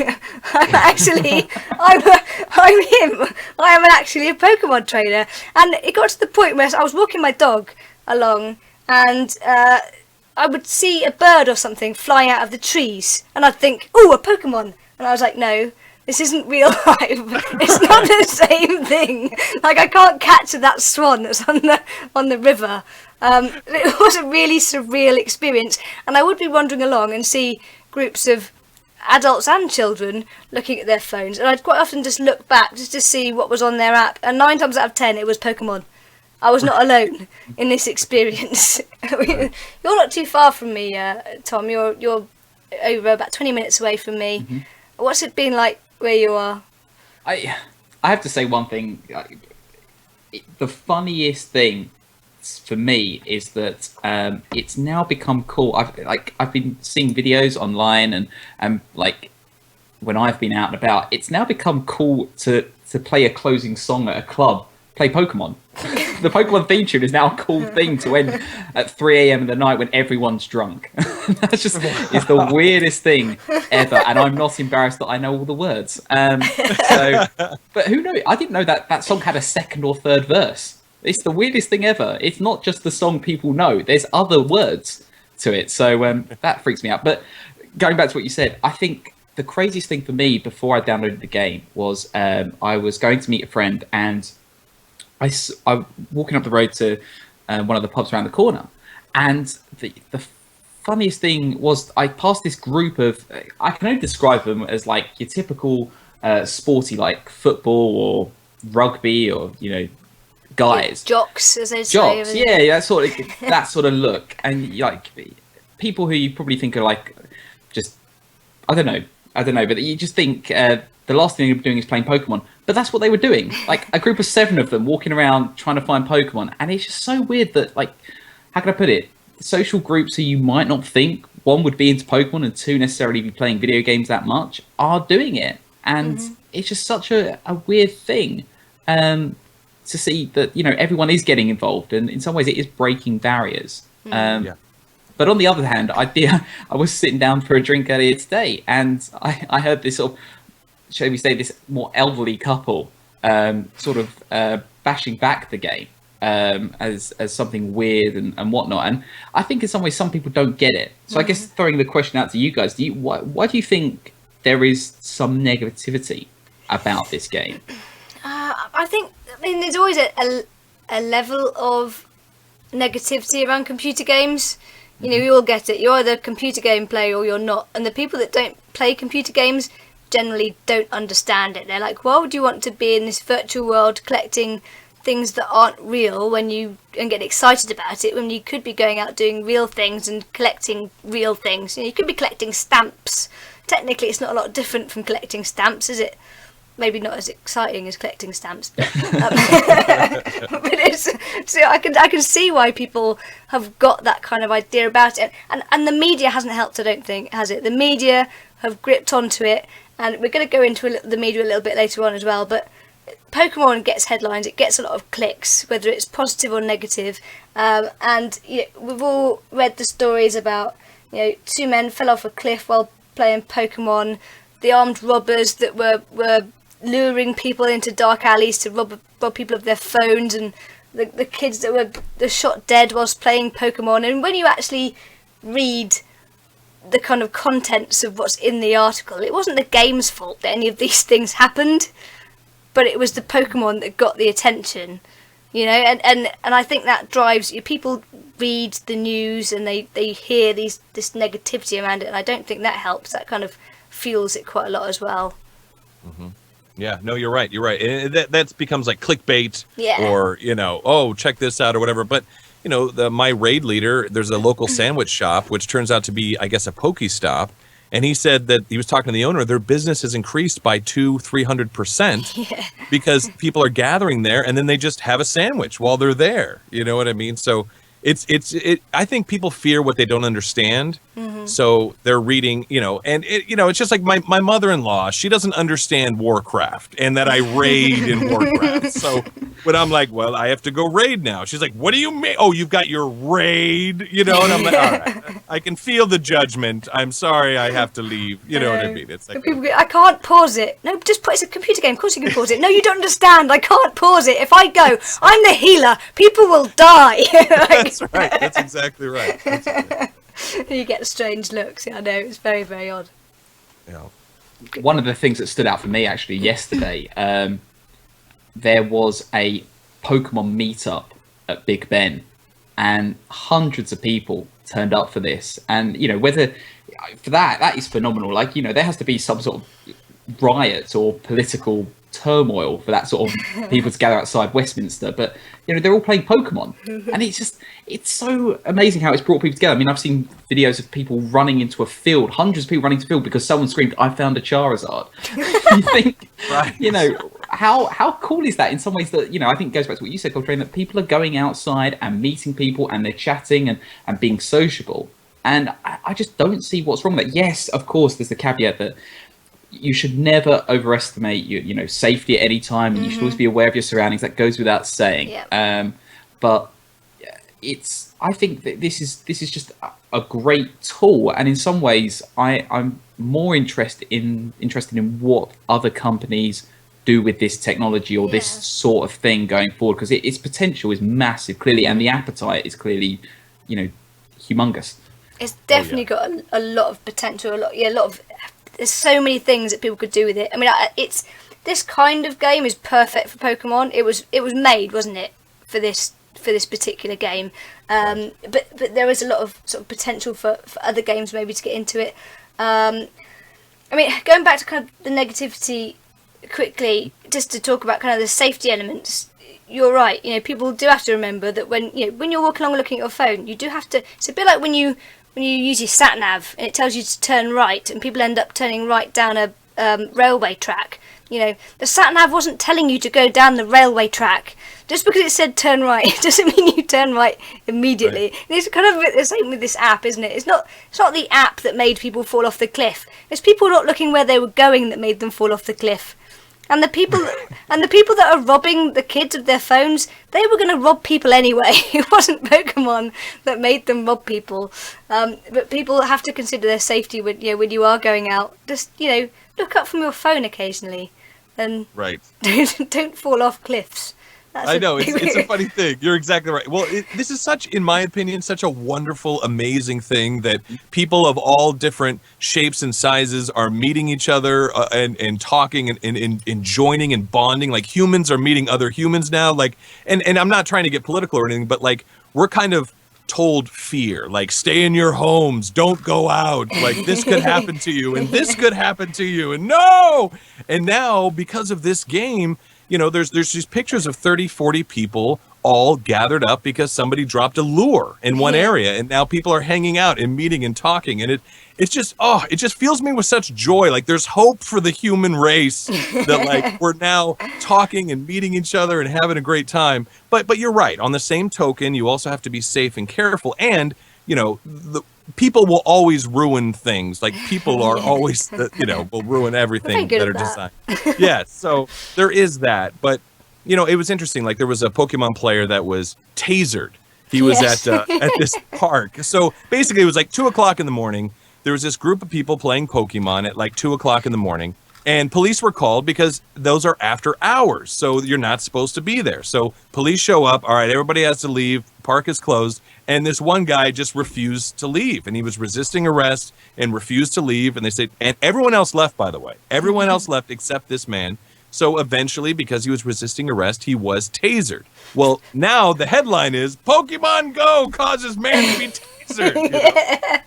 him. I am actually a Pokemon trainer. And it got to the point where I was walking my dog along, and I would see a bird or something flying out of the trees, and I'd think, ooh, a Pokemon. And I was like, no, this isn't real life. It's not the same thing. Like, I can't catch that swan that's on the river. It was a really surreal experience, and I would be wandering along and see groups of adults and children looking at their phones, and I'd quite often just look back just to see what was on their app, and 9 times out of 10 it was Pokemon. I was not alone in this experience. You're not too far from me, Tom. You're over about 20 minutes away from me. Mm-hmm. What's it been like where you are? I have to say one thing. The funniest thing for me is that it's now become cool. I've been seeing videos online and like when I've been out and about, it's now become cool to play a closing song at a club, play Pokemon. The Pokemon theme tune is now a cool thing to end at 3 a.m. in the night when everyone's drunk. It's the weirdest thing ever, and I'm not embarrassed that I know all the words. But who knows? I didn't know that song had a second or third verse. It's the weirdest thing ever. It's not just the song people know. There's other words to it. So that freaks me out. But going back to what you said, I think the craziest thing for me before I downloaded the game was I was going to meet a friend, and I walking up the road to one of the pubs around the corner. And the funniest thing was I passed this group of, I can only describe them as like your typical sporty, like football or rugby or, guys, jocks, as they say. Jocks, yeah, that sort of look, and like people who you probably think are like just I don't know, but you just think the last thing they're doing is playing Pokemon. But that's what they were doing. Like a group of 7 of them walking around trying to find Pokemon, and it's just so weird that, like, how can I put it? Social groups who you might not think one would be into Pokemon and 2 necessarily be playing video games that much are doing it, and it's just such a weird thing. to see that, you know, everyone is getting involved, and in some ways it is breaking barriers. But on the other hand, I was sitting down for a drink earlier today, and I heard this sort of, shall we say, this more elderly couple bashing back the game as something weird and whatnot. And I think in some ways some people don't get it. So I guess throwing the question out to you guys, why do you think there is some negativity about this game? I mean, there's always a level of negativity around computer games. You know, we all get it. You're either a computer game player or you're not. And the people that don't play computer games generally don't understand it. They're like, why would you want to be in this virtual world collecting things that aren't real and get excited about it when you could be going out doing real things and collecting real things? You know, you could be collecting stamps. Technically, it's not a lot different from collecting stamps, is it? Maybe not as exciting as collecting stamps, but, but so I can see why people have got that kind of idea about it, and the media hasn't helped, I don't think, has it? The media have gripped onto it, and we're going to go into the media a little bit later on as well, but Pokemon gets headlines, it gets a lot of clicks, whether it's positive or negative, and we've all read the stories about, you know, 2 men fell off a cliff while playing Pokemon, the armed robbers that were luring people into dark alleys to rob people of their phones, and the kids that were shot dead whilst playing Pokemon. And when you actually read the kind of contents of what's in the article, it wasn't the game's fault that any of these things happened, but it was the Pokemon that got the attention, you know. And I think that drives people read the news and they hear this negativity around it, and I don't think that helps. That kind of fuels it quite a lot as well. Yeah, no, you're right. And that becomes like clickbait, Yeah. or, you know, oh, check this out or whatever. But, you know, my raid leader, there's a local sandwich shop, which turns out to be, I guess, a Pokestop. And he said that he was talking to the owner, their business has increased by 300% because people are gathering there and then they just have a sandwich while they're there. You know what I mean? So I think people fear what they don't understand. So they're reading, you know, and it's just like my mother-in-law, she doesn't understand Warcraft and that I raid in Warcraft. So when I'm like, well, I have to go raid now. She's like, what do you mean? Oh, you've got your raid, you know, and I'm like, all right, I can feel the judgment. I'm sorry, I have to leave. You know what I mean? It's like, People go, I can't pause it. No, just it's a computer game. Of course you can pause it. No, you don't understand. I can't pause it. If I go, I'm the healer. People will die. That's right. That's exactly right. You get strange looks. I know, it's very, very odd. Yeah. One of the things that stood out for me actually yesterday, there was a Pokemon meetup at Big Ben, and hundreds of people turned up for this. And, you know, whether for that is phenomenal. Like, you know, there has to be some sort of riot or political turmoil for that sort of people to gather outside Westminster, but, you know, they're all playing Pokemon, and it's so amazing how it's brought people together. I mean, I've seen videos of people running into a field, hundreds of people running into a field because someone screamed, I found a Charizard. You think, Right. you know, how cool is that in some ways? That, you know, I think it goes back to what you said, Koltrane, that people are going outside and meeting people and they're chatting and being sociable, and I just don't see what's wrong with that. Yes, of course, there's the caveat that you should never overestimate you know, safety at any time, and you should always be aware of your surroundings. That goes without saying. Yeah. But I think that this is just a great tool, and in some ways I'm more interested in what other companies do with this technology or this sort of thing going forward, because its potential is massive, clearly, and the appetite is clearly, you know, humongous. It's definitely got a lot of potential. There's so many things that people could do with it. I mean, it's this kind of game is perfect for Pokemon. It was made, wasn't it, for this particular game. But there is a lot of sort of potential for other games maybe to get into it. I mean, going back to kind of the negativity quickly, just to talk about kind of the safety elements. You're right. You know, people do have to remember that when you're walking along looking at your phone, you do have to. It's a bit like when you use your sat nav and it tells you to turn right, and people end up turning right down a railway track. You know, the sat nav wasn't telling you to go down the railway track. Just because it said turn right, it doesn't mean you turn right immediately. Right. It's kind of the same with this app, isn't it? It's not the app that made people fall off the cliff. It's people not looking where they were going that made them fall off the cliff. And the people that are robbing the kids of their phones, they were going to rob people anyway. It wasn't Pokemon that made them rob people. But people have to consider their safety when you are going out. Just look up from your phone occasionally, and Right. don't fall off cliffs. I know, it's a funny thing. You're exactly right. Well, this is such, in my opinion, such a wonderful, amazing thing that people of all different shapes and sizes are meeting each other and talking and joining and bonding. Like, humans are meeting other humans now. Like, and I'm not trying to get political or anything, but like, we're kind of told fear, like, stay in your homes, don't go out, like, this could happen to you and this could happen to you, and no. And now, because of this game, there's these pictures of 30, 40 people all gathered up because somebody dropped a lure in one area, and now people are hanging out and meeting and talking, and it just fills me with such joy. Like, there's hope for the human race that, like, we're now talking and meeting each other and having a great time. But you're right. On the same token, you also have to be safe and careful, and the people will always ruin things. Like, people are always, will ruin everything that are designed. Yeah, so there is that. But, it was interesting. Like, there was a Pokemon player that was tasered. He was at this park. So basically, it was like 2 o'clock in the morning. There was this group of people playing Pokemon at like 2 o'clock in the morning. And police were called because those are after hours. So you're not supposed to be there. So police show up. All right, everybody has to leave. Park is closed. And this one guy just refused to leave. And he was resisting arrest and refused to leave. And they said, and everyone else left, by the way. Everyone else left except this man. So eventually, because he was resisting arrest, he was tasered. Well, now the headline is, Pokemon Go causes man to be tasered.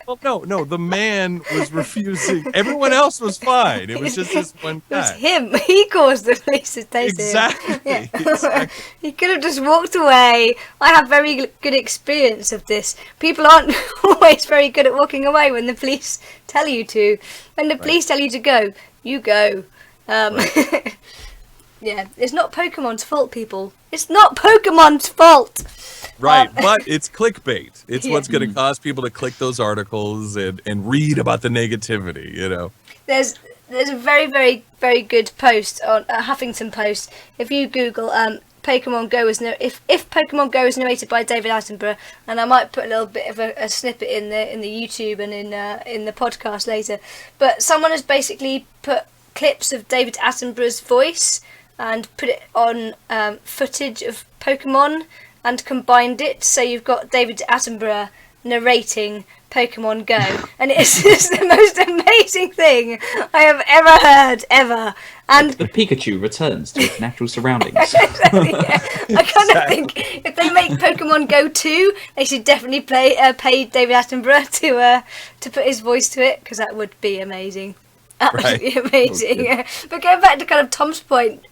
Well, no, the man was refusing. Everyone else was fine. It was just this one guy. It was him. He caused the police to tase Exactly. him. Yeah. Exactly. He could have just walked away. I have very good experience of this. People aren't always very good at walking away when the police tell you to. When the police tell you to go, you go. Yeah, it's not Pokemon's fault, people. It's not Pokemon's fault. Right, but it's clickbait. It's what's going to cause people to click those articles and read about the negativity, There's a very, very, very good post on Huffington Post. If you Google Pokemon Go if Pokemon Go is narrated by David Attenborough, and I might put a little bit of a snippet in the YouTube and in the podcast later. But someone has basically put clips of David Attenborough's voice and put it on footage of Pokemon and combined it, so you've got David Attenborough narrating Pokemon Go, and it's just the most amazing thing I have ever heard, ever. And the Pikachu returns to its natural surroundings. I kind of think if they make Pokemon Go 2, they should definitely pay David Attenborough to put his voice to it, because that would be amazing. Absolutely amazing. But going back to kind of Tom's point,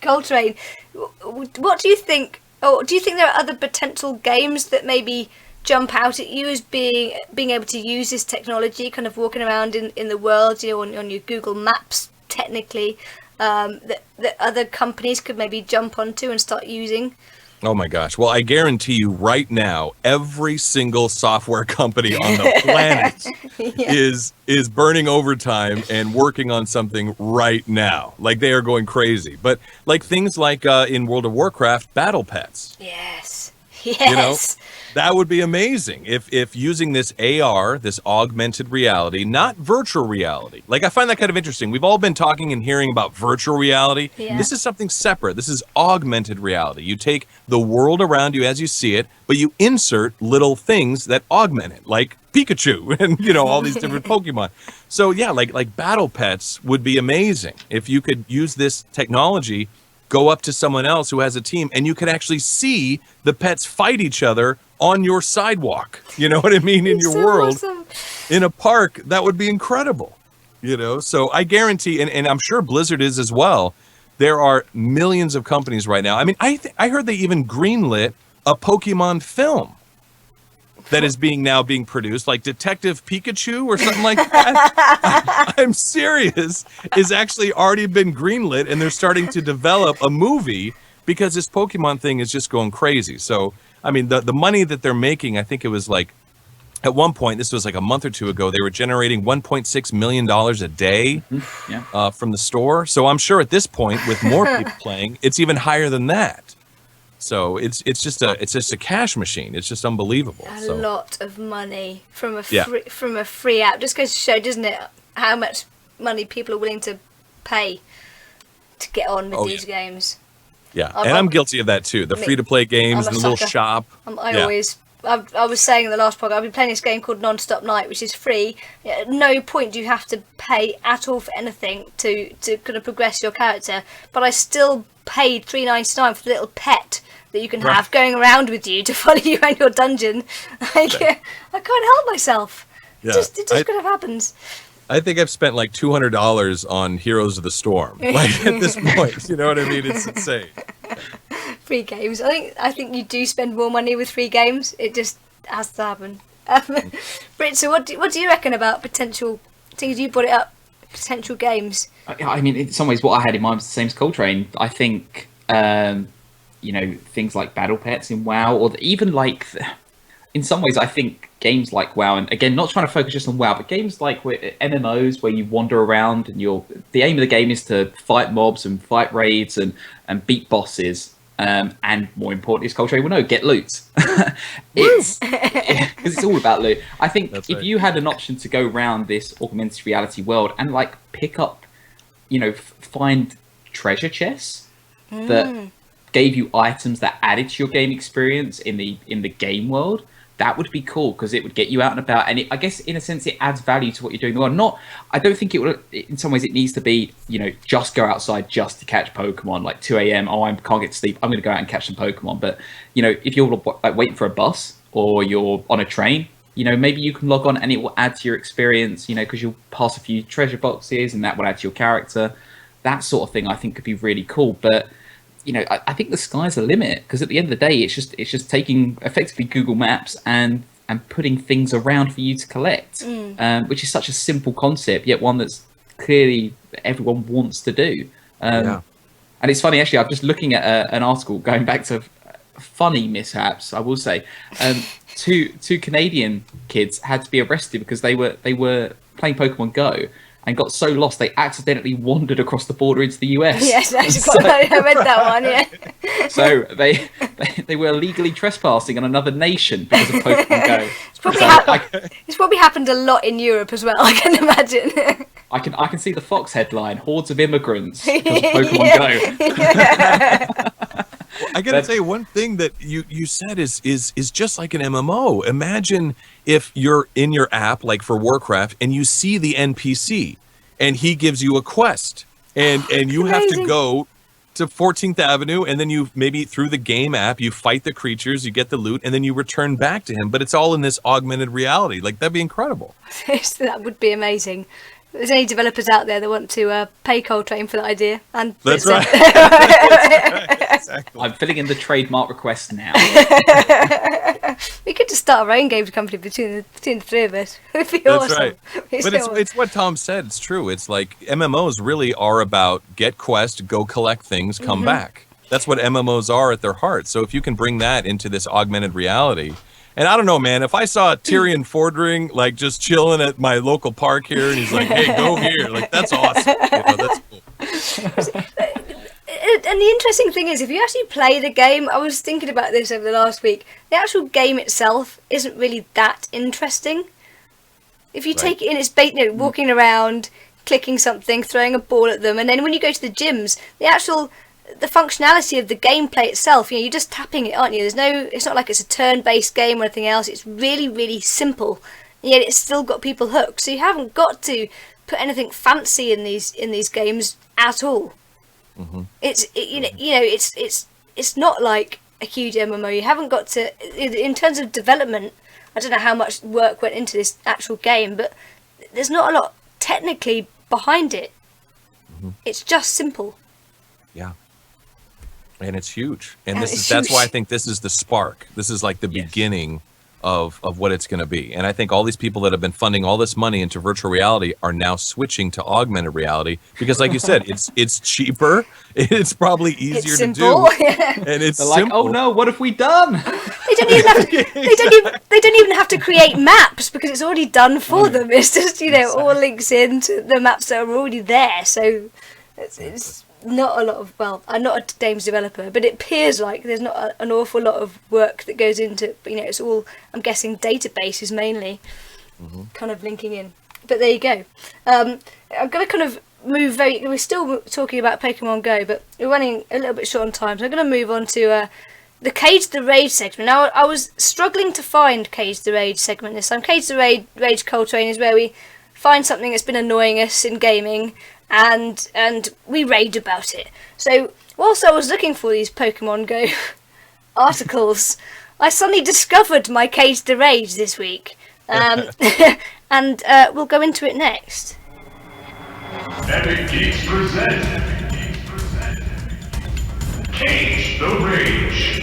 Koltrane, what do you think? Or do you think there are other potential games that maybe jump out at you as being able to use this technology, kind of walking around in the world, on your Google Maps, technically, that other companies could maybe jump onto and start using? Oh my gosh. Well, I guarantee you right now, every single software company on the planet is burning overtime and working on something right now. Like, they are going crazy. But like things like in World of Warcraft, battle pets. Yes. That would be amazing if using this AR, this augmented reality, not virtual reality. Like, I find that kind of interesting. We've all been talking and hearing about virtual reality. Yeah. This is something separate. This is augmented reality. You take the world around you as you see it, but you insert little things that augment it, like Pikachu and, all these different Pokemon. So yeah, like battle pets would be amazing if you could use this technology, go up to someone else who has a team, and you could actually see the pets fight each other on your sidewalk. You know what I mean? In your world, awesome. In a park, that would be incredible. So I guarantee, and I'm sure Blizzard is as well, there are millions of companies right now. I mean, I heard they even greenlit a Pokemon film that is now being produced, like Detective Pikachu or something like that. I'm serious. Is actually already been greenlit, and they're starting to develop a movie because this Pokemon thing is just going crazy. So, I mean, the money that they're making, I think it was like at one point, this was like a month or two ago, they were generating $1.6 million a day from the store. So I'm sure at this point, with more people playing, it's even higher than that. So it's just a cash machine. It's just unbelievable. A lot of money from a free app. Just goes to show, doesn't it, how much money people are willing to pay to get on with these games. Yeah, I'm guilty of that too. The free-to-play games, the little shop. I was saying in the last podcast, I've been playing this game called Non-Stop Night, which is free. At no point do you have to pay at all for anything to kind of progress your character. But I still paid $3.99 for the little pet that you can have going around with you to follow you around your dungeon. I can't help myself. Yeah. It just kind of happens. I think I've spent like $200 on Heroes of the Storm. Like at this point, you know what I mean? It's insane. Free games. I think you do spend more money with free games. It just has to happen. Britzza, what do you reckon about potential things? You brought it up, potential games. I mean, in some ways, what I had in mind was the same as Koltrane. I think, things like battle pets in WoW, or even like, in some ways, I think games like WoW, and again, not trying to focus just on WoW, but games like MMOs where you wander around and the aim of the game is to fight mobs and fight raids and beat bosses. And more importantly, as Koltrane will know, get loot. Because it's all about loot. I think if you had an option to go around this augmented reality world and like pick up, find treasure chests that gave you items that added to your game experience in the game world, that would be cool because it would get you out and about, and I guess in a sense it adds value to what you're doing. I don't think it would. In some ways, it needs to be just go outside just to catch Pokemon, like 2 a.m. Oh, I can't get to sleep. I'm going to go out and catch some Pokemon. But if you're like waiting for a bus or you're on a train, maybe you can log on and it will add to your experience. Because you'll pass a few treasure boxes and that will add to your character. That sort of thing I think could be really cool. But I think the sky's the limit because at the end of the day, it's just taking effectively Google Maps and putting things around for you to collect, which is such a simple concept, yet one that's clearly everyone wants to do. And it's funny, actually, I'm just looking at an article going back to funny mishaps, I will say. Two Canadian kids had to be arrested because they were playing Pokemon Go and got so lost they accidentally wandered across the border into the US. Yes, I read that one, yeah. So they were illegally trespassing on another nation because of Pokemon Go. It's probably happened a lot in Europe as well, I can imagine. I can see the Fox headline, hordes of immigrants because of Pokemon Go. Well, I gotta say, one thing that you said is just like an MMO. Imagine if you're in your app, like for Warcraft, and you see the NPC, and he gives you a quest, and you have to go to 14th Avenue, and then you maybe through the game app, you fight the creatures, you get the loot, and then you return back to him. But it's all in this augmented reality. Like, that'd be incredible. That would be amazing. If there's any developers out there that want to pay Koltrane for that idea, and that's right. Exactly. I'm filling in the trademark request now. We could just start our own games company between the three of us. It'd be That's awesome. right. But it's what Tom said. It's true. It's like MMOs really are about get quest, go collect things, come back. That's what MMOs are at their heart. So if you can bring that into this augmented reality. And I don't know, man, if I saw Tyrion Fordring, like, just chilling at my local park here, and he's like, hey, go here, like, that's awesome. That's cool. And the interesting thing is, if you actually play the game, I was thinking about this over the last week, the actual game itself isn't really that interesting. If you take it in its bait, walking around, clicking something, throwing a ball at them, and then when you go to the gyms, the functionality of the gameplay itself, you're just tapping it, aren't you? It's not like it's a turn-based game or anything else. It's really, really simple, and yet it's still got people hooked. So you haven't got to put anything fancy in these games at all. It's not like a huge MMO. You haven't got to, in terms of development, I don't know how much work went into this actual game, but there's not a lot technically behind it. It's just simple. Yeah. And it's huge. And that's why I think this is the spark. This is like the beginning of what it's going to be. And I think all these people that have been funding all this money into virtual reality are now switching to augmented reality because, like you said, it's cheaper, it's probably easier It's to simple. do, and it's They're like, simple. oh no, what have we done? They don't even have to. They don't even have to create maps because it's already done for them. It's just all links into the maps that are already there. So it's not a lot of. Well, I'm not a games developer, but it appears like there's not an awful lot of work that goes into. It's all. I'm guessing databases mainly, kind of linking in. But there you go. I'm gonna kind of move We're still talking about Pokemon Go, but we're running a little bit short on time, so I'm going to move on to the Cage the Rage segment. Now, I was struggling to find Cage the Rage segment this time. Cage the Rage Koltrane is where we find something that's been annoying us in gaming, and we rage about it. So, whilst I was looking for these Pokemon Go articles, I suddenly discovered my Cage the Rage this week. And we'll go into it next. Epic Geeks present Cage the Rage.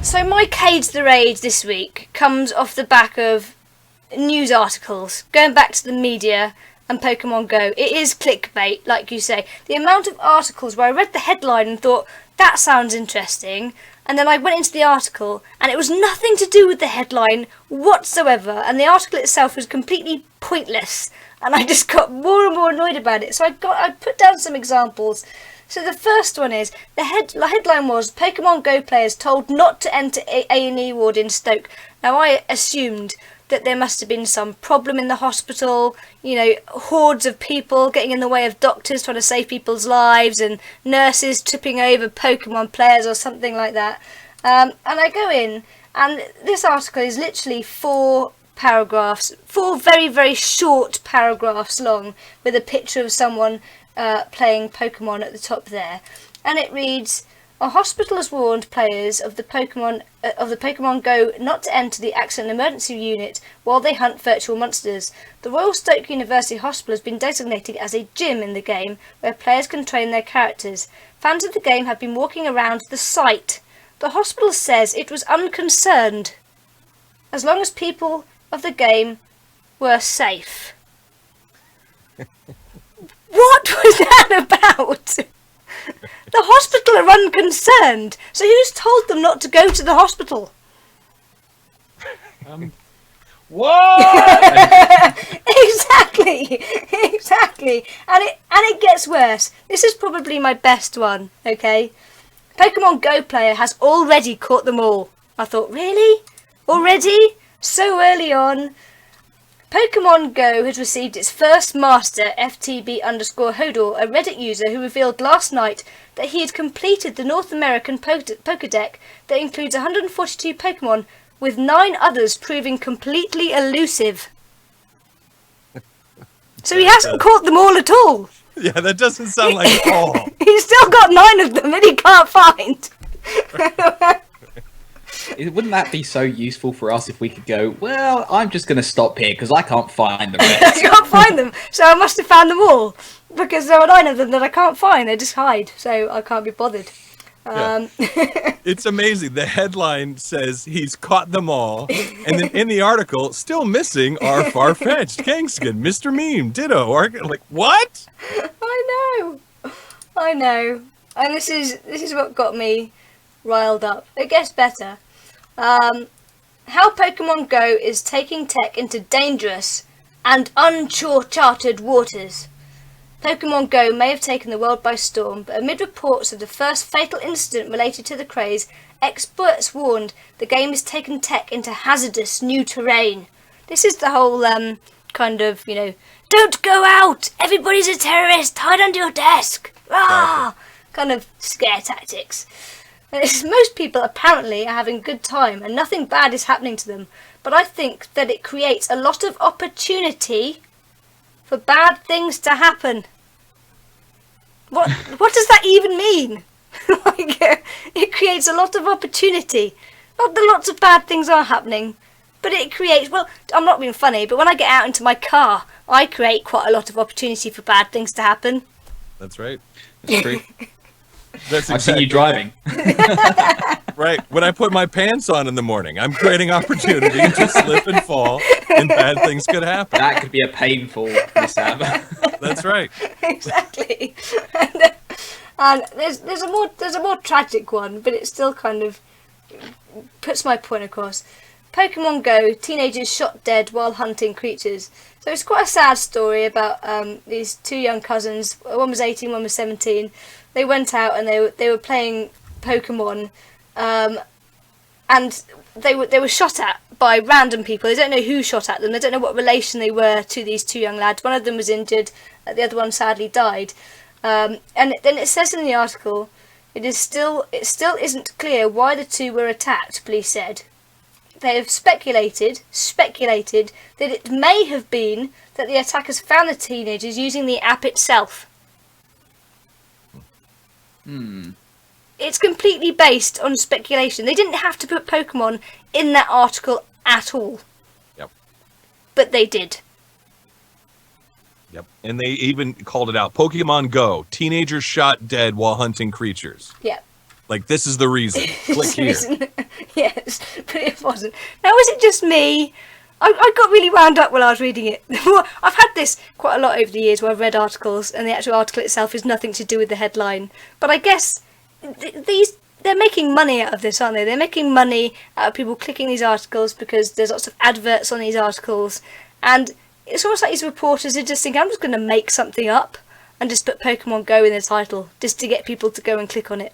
So my Cage the Rage this week comes off the back of news articles, going back to the media and Pokemon Go. It is clickbait, like you say. The amount of articles where I read the headline and thought, that sounds interesting, and then I went into the article and it was nothing to do with the headline whatsoever, and the article itself was completely pointless, and I just got more and more annoyed about it. So I put down some examples. So the first one is, the headline was, Pokemon Go players told not to enter A&E ward in Stoke. Now I assumed that there must have been some problem in the hospital, hordes of people getting in the way of doctors trying to save people's lives, and nurses tripping over Pokemon players or something like that. And I go in, and this article is literally 4 paragraphs, 4 very, very short paragraphs long, with a picture of someone playing Pokemon at the top there. And it reads, a hospital has warned players of the Pokemon Go not to enter the accident emergency unit while they hunt virtual monsters. The Royal Stoke University Hospital has been designated as a gym in the game where players can train their characters. Fans of the game have been walking around the site. The hospital says it was unconcerned as long as people of the game were safe. What was that about? The hospital are unconcerned, so who's told them not to go to the hospital? What? Exactly. And it gets worse. This is probably my best one, okay? Pokemon Go player has already caught them all. I thought, really? Already? So early on? Pokemon Go has received its first master, FTB_Hodor, a Reddit user who revealed last night that he had completed the North American Pokédex that includes 142 Pokemon, with 9 others proving completely elusive. So he hasn't caught them all at all. Yeah, that doesn't sound like it all. He's still got 9 of them that he can't find. Wouldn't that be so useful for us if we could go, well, I'm just going to stop here because I can't find the rest. I can't find them, so I must have found them all. Because there are 9 of them that I can't find, they just hide, so I can't be bothered. Yeah. It's amazing. The headline says he's caught them all, and then in the article, still missing are Farfetch'd, Kangskin, Mr. Meme, Ditto. Like, what? I know. And this is what got me riled up. It gets better. How Pokemon Go is taking tech into dangerous and uncharted waters. Pokemon Go may have taken the world by storm, but amid reports of the first fatal incident related to the craze, experts warned the game has taken tech into hazardous new terrain. This is the whole kind of, don't go out, everybody's a terrorist, hide under your desk, kind of scare tactics. Most people apparently are having a good time and nothing bad is happening to them, but I think that it creates a lot of opportunity for bad things to happen. What does that even mean? It creates a lot of opportunity. Not that lots of bad things are happening, but it creates, well, I'm not being funny, but when I get out into my car, I create quite a lot of opportunity for bad things to happen. That's right. That's true. That's I've seen exactly you driving. right. When I put my pants on in the morning, I'm creating opportunity to slip and fall, and bad things could happen. That could be a painful mishap. That's right. Exactly. And there's a more tragic one, but it still kind of puts my point across. Pokemon Go, teenagers shot dead while hunting creatures. So it's quite a sad story about these two young cousins. One was 18, one was 17. They went out and they were playing Pokemon, and they were shot at by random people. They don't know who shot at them. They don't know what relation they were to these two young lads. One of them was injured. The other one sadly died. And then it says in the article, it still isn't clear why the two were attacked. Police said. They have speculated that it may have been that the attackers found the teenagers using the app itself. It's completely based on speculation. They didn't have to put Pokemon in that article at all. Yep. But they did. Yep. And they even called it out. Pokemon Go, teenagers shot dead while hunting creatures. Yeah. Like, this is the reason. Click here. Yes, but it wasn't. Now, is it just me? I got really wound up when I was reading it. I've had this quite a lot over the years where I've read articles and the actual article itself is nothing to do with the headline. But I guess they're making money out of this, aren't they? They're making money out of people clicking these articles because there's lots of adverts on these articles. And it's almost like these reporters are just thinking, I'm just going to make something up and just put Pokemon Go in the title just to get people to go and click on it.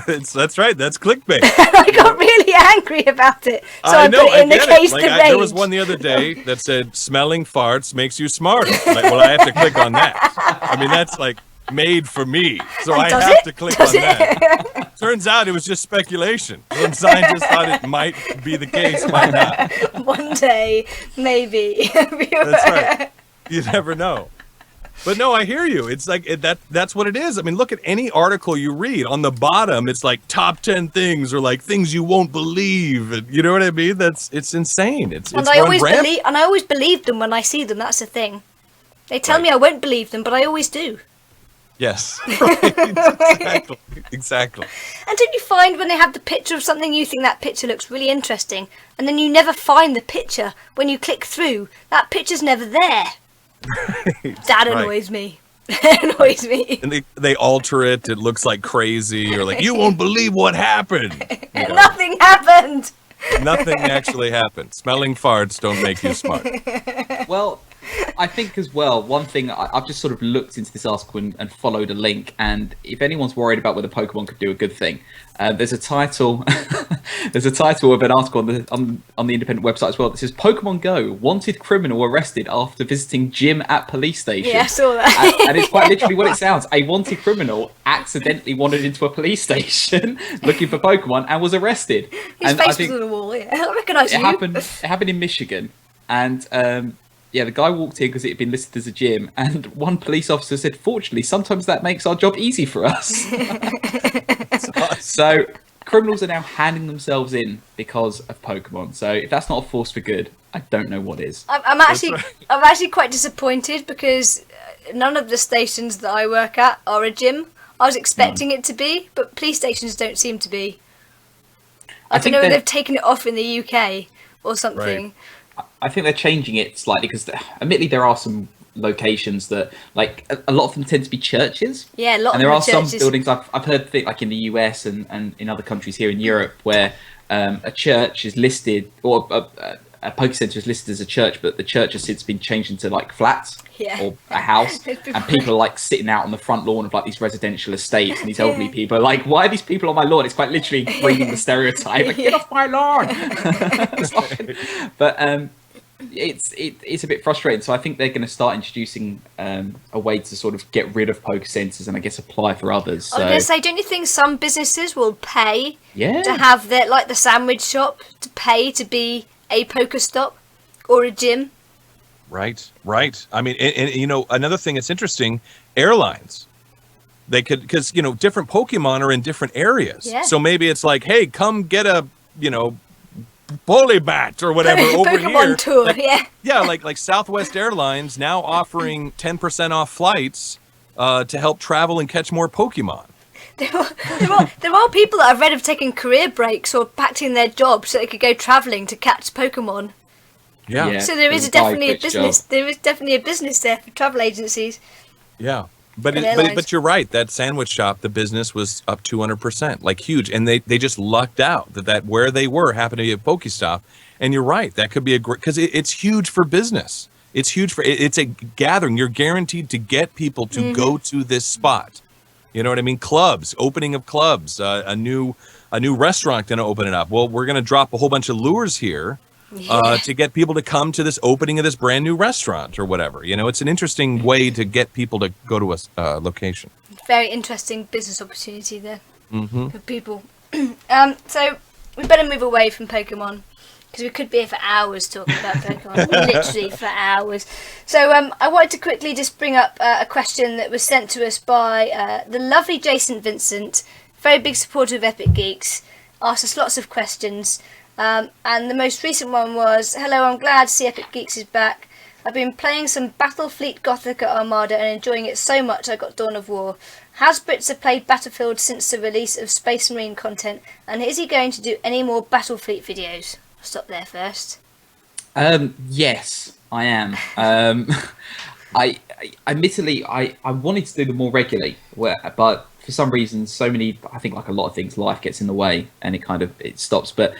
That's right. That's clickbait. I got really angry about it, so I know, put it in the get case Like, to there was rage. one the other day that said smelling farts makes you smarter. Like, well, I have to click on that. I mean, that's like made for me, so I Does have it? to click Does on it? that. Turns out it was just speculation. Some scientists thought it might be the case, might not. One day, maybe. That's right. You never know. But no, I hear you. It's like that's what it is. I mean, look at any article you read. On the bottom, it's like top 10 things or like things you won't believe. You know what I mean? It's insane. It's I always believe them when I see them. That's the thing. They tell me I won't believe them, but I always do. Yes. Right. Exactly. And don't you find when they have the picture of something, you think that picture looks really interesting, and then you never find the picture when you click through. That picture's never there. That annoys me. It annoys me. And they alter it. It looks like crazy, or like you won't believe what happened. You know, Nothing happened. nothing actually happened. Smelling farts don't make you smart. Well, I think as well, one thing, I've just sort of looked into this article and followed a link, and if anyone's worried about whether Pokemon could do a good thing, there's a title of an article on the independent website as well that says Pokemon Go, wanted criminal arrested after visiting gym at police station. Yeah, I saw that. And it's quite literally what it sounds. A wanted criminal accidentally wandered into a police station looking for Pokemon and was arrested. His and face I think was on the wall. Yeah, I recognise you. it happened in Michigan, and yeah, the guy walked in because it had been listed as a gym, and one police officer said, "Fortunately, sometimes that makes our job easy for us." So criminals are now handing themselves in because of Pokemon. So if that's not a force for good, I don't know what is. I'm actually quite disappointed because none of the stations that I work at are a gym. I was expecting it to be, but police stations don't seem to be. I don't know if they've taken it off in the UK or something. Right. I think they're changing it slightly because, admittedly, there are some locations that, like, a lot of them tend to be churches. Yeah, a lot and of there are churches. some buildings I've heard, like in the US and in other countries here in Europe, where a church is listed, or a Poke Center is listed as a church, but the church has since been changed into like flats or a house, and people are like sitting out on the front lawn of like these residential estates, and these elderly people are like, "Why are these people on my lawn?" It's quite literally bringing the stereotype, like, "Get off my lawn!" But it's a bit frustrating. So I think they're going to start introducing a way to sort of get rid of poker centres and I guess apply for others. So I was going to say, don't you think some businesses will pay yeah, to have their, like the sandwich shop, to pay to be a poker stop or a gym? Right. I mean, and you know, another thing that's interesting, airlines. They could, because, you know, different Pokemon are in different areas. Yeah. So maybe it's like, hey, come get a, you know, Polibat or whatever over Pokemon here. tour, like, yeah. Yeah, like Southwest Airlines now offering 10% off flights to help travel and catch more Pokemon. There are people that I've read have taken career breaks or packed in their jobs so they could go travelling to catch Pokemon. Yeah. So there is definitely a business. There is definitely a business there for travel agencies. Yeah. But you're right. That sandwich shop, the business was up 200%, like huge, and they just lucked out that where they were happened to be a Pokestop. And you're right. That could be a great, because it's huge for business. It's huge for it's a gathering. You're guaranteed to get people to go to this spot. You know what I mean? Clubs, opening of clubs, a new restaurant going to open it up. Well, we're going to drop a whole bunch of lures here to get people to come to this opening of this brand new restaurant or whatever. You know, it's an interesting way to get people to go to a location. Very interesting business opportunity there for people. So we better move away from Pokemon, because we could be here for hours talking about Pokemon, literally for hours. So I wanted to quickly just bring up a question that was sent to us by the lovely Jason Vincent, very big supporter of Epic Geeks, asked us lots of questions. And the most recent one was, hello, I'm glad to see Epic Geeks is back. I've been playing some Battlefleet Gothica Armada and enjoying it so much I got Dawn of War. Has Britzza played Battlefield since the release of Space Marine content, and is he going to do any more Battlefleet videos? I'll stop there first. Yes, I am. I admittedly, I wanted to do them more regularly, but for some reason, I think like a lot of things, life gets in the way and it stops. But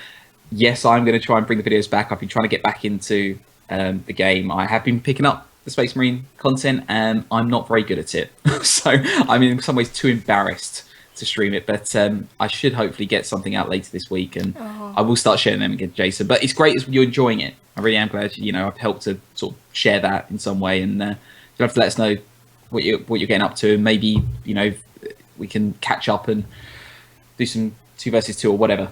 yes, I'm going to try and bring the videos back. I've been trying to get back into the game. I have been picking up the Space Marine content, and I'm not very good at it. So I'm in some ways too embarrassed to stream it, but I should hopefully get something out later this week, and I will start sharing them again, Jason. But it's great you're enjoying it. I really am glad I've helped to sort of share that in some way, and you'll have to let us know what you're getting up to, and maybe we can catch up and do some 2 versus 2 or whatever.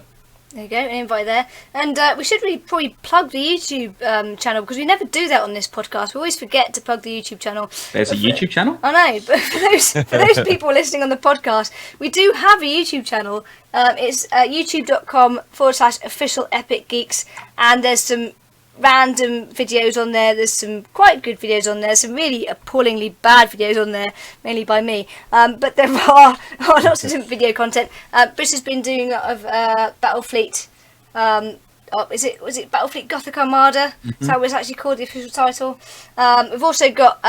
There you go, an invite there. And we should really probably plug the YouTube channel, because we never do that on this podcast. We always forget to plug the YouTube channel. There's a YouTube channel? I know, but for those people listening on the podcast, we do have a YouTube channel. It's youtube.com/official Epic Geeks, and there's some random videos on there. There's some quite good videos on there, some really appallingly bad videos on there, mainly by me, but there are lots of different video content. Briss has been doing a lot of Battlefleet. Was it Battlefleet Gothic Armada? That's how it was actually called, the official title. We've also got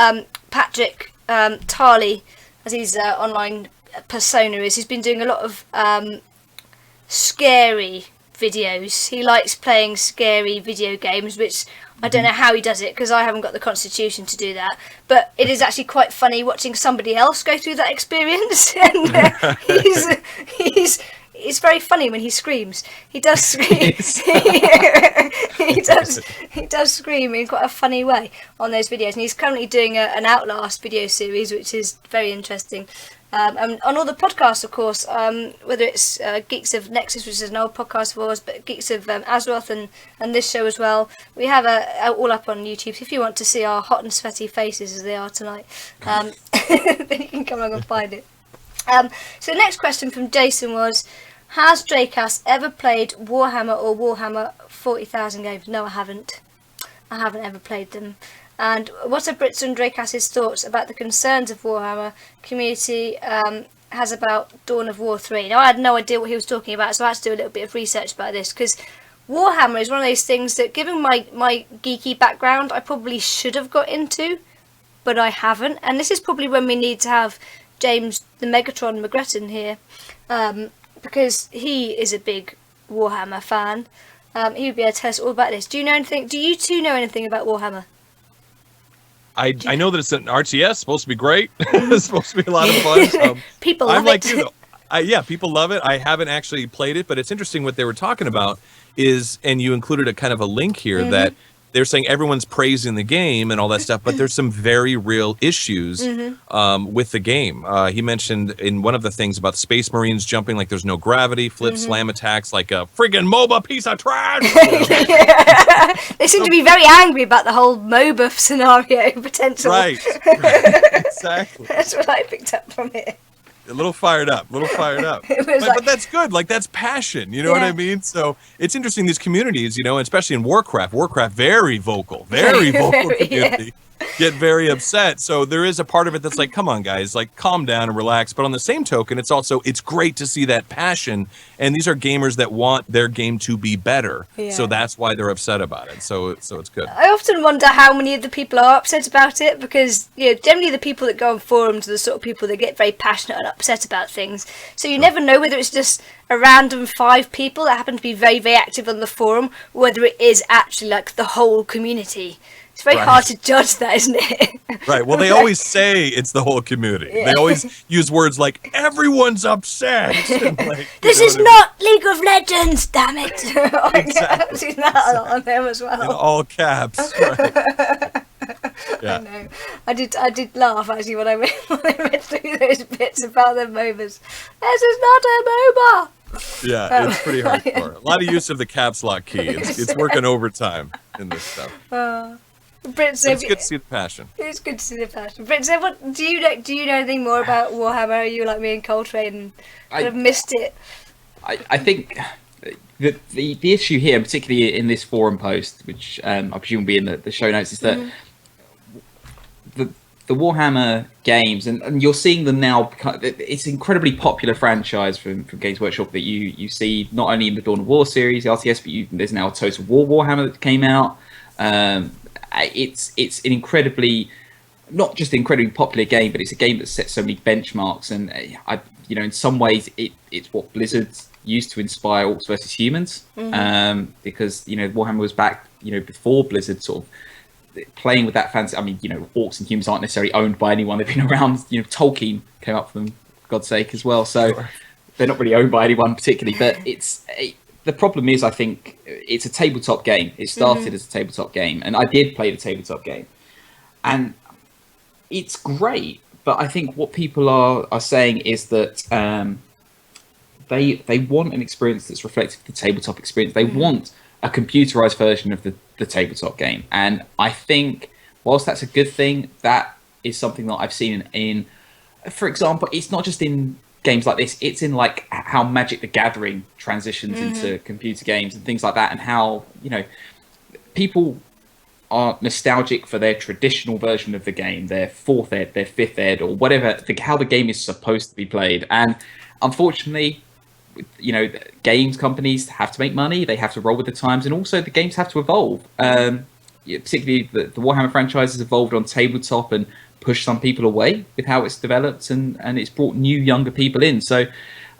Patrick Tarley as his online persona is. He's been doing a lot of scary videos. He likes playing scary video games, which I don't know how he does it, because I haven't got the constitution to do that. But it is actually quite funny watching somebody else go through that experience. And it's very funny when he screams. He does scream. he does scream in quite a funny way on those videos. And he's currently doing an Outlast video series, which is very interesting. And on all the podcasts, of course, whether it's Geeks of Nexus, which is an old podcast of ours, but Geeks of Azeroth and this show as well, we have all up on YouTube. So if you want to see our hot and sweaty faces as they are tonight, then you can come along and find it. So the next question from Jason was, has Draycass ever played Warhammer or Warhammer 40,000 games? No, I haven't. I haven't ever played them. And what are Britzza and Draycass's thoughts about the concerns of Warhammer community has about Dawn of War 3? Now, I had no idea what he was talking about, so I had to do a little bit of research about this, because Warhammer is one of those things that, given my geeky background, I probably should have got into, but I haven't. And this is probably when we need to have James the Megatron McGretton here, because he is a big Warhammer fan. He would be able to tell us all about this. Do you know anything? Do you two know anything about Warhammer? I know that it's an RTS, supposed to be great. It's supposed to be a lot of fun. People love it. You, yeah, people love it. I haven't actually played it, but it's interesting what they were talking about is, and you included a kind of a link here that they're saying everyone's praising the game and all that stuff, but there's some very real issues with the game. He mentioned in one of the things about Space Marines jumping like there's no gravity, flip slam attacks like a friggin' MOBA piece of trash. They seem to be very angry about the whole MOBA scenario potential. Right. Exactly. That's what I picked up from it. A little fired up. But that's good. Like, that's passion. You know what I mean? So it's interesting, these communities, especially in Warcraft, very vocal community. get very upset. So there is a part of it that's like, come on, guys, like calm down and relax. But on the same token, it's great to see that passion. And these are gamers that want their game to be better. Yeah. So that's why they're upset about it. So it's good. I often wonder how many of the people are upset about it, because generally the people that go on forums are the sort of people that get very passionate and upset about things. So you never know whether it's just a random 5 people that happen to be very, very active on the forum, or whether it is actually like the whole community. It's very hard to judge that, isn't it? Right. Well, they always say it's the whole community. Yeah. They always use words like "everyone's upset." And like, This is not League of Legends, damn it! I've seen that a lot on them as well. in all caps. Right. Yeah. I know. I did laugh actually when I read through those bits about the MOBAs. This is not a MOBA. Yeah, it's pretty hardcore. A lot of use of the caps lock key. It's working overtime in this stuff. Britz, It's good to see the passion. It's good to see the passion. Britz, what do you know anything more about Warhammer? Are you like me and Koltrane and kind of missed it? I think the issue here, particularly in this forum post, which I presume will be in the show notes, is that the Warhammer games, and you're seeing them now. It's an incredibly popular franchise from Games Workshop that you see not only in the Dawn of War series, the RTS, but there's now a Total War Warhammer that came out. It's an incredibly, not just an incredibly popular game, but it's a game that sets so many benchmarks. And in some ways, it's what Blizzard used to inspire Orcs versus Humans, because Warhammer was back before Blizzard sort of playing with that fancy. I mean, Orcs and Humans aren't necessarily owned by anyone. They've been around. Tolkien came up with them, for God's sake, as well. So they're not really owned by anyone particularly. But the problem is, I think it's a tabletop game. It started as a tabletop game, and I did play the tabletop game, and it's great. But I think what people are saying is that they want an experience that's reflective of the tabletop experience. They want a computerized version of the tabletop game, and I think whilst that's a good thing, that is something that I've seen in, for example, it's not just in games like this, it's in like how Magic the Gathering transitions into computer games and things like that, and how people are nostalgic for their traditional version of the game, their 4th ed, their 5th ed, or whatever, how the game is supposed to be played. And unfortunately, games companies have to make money, they have to roll with the times, and also the games have to evolve. Particularly the Warhammer franchise has evolved on tabletop and pushed some people away with how it's developed, and it's brought new younger people in. So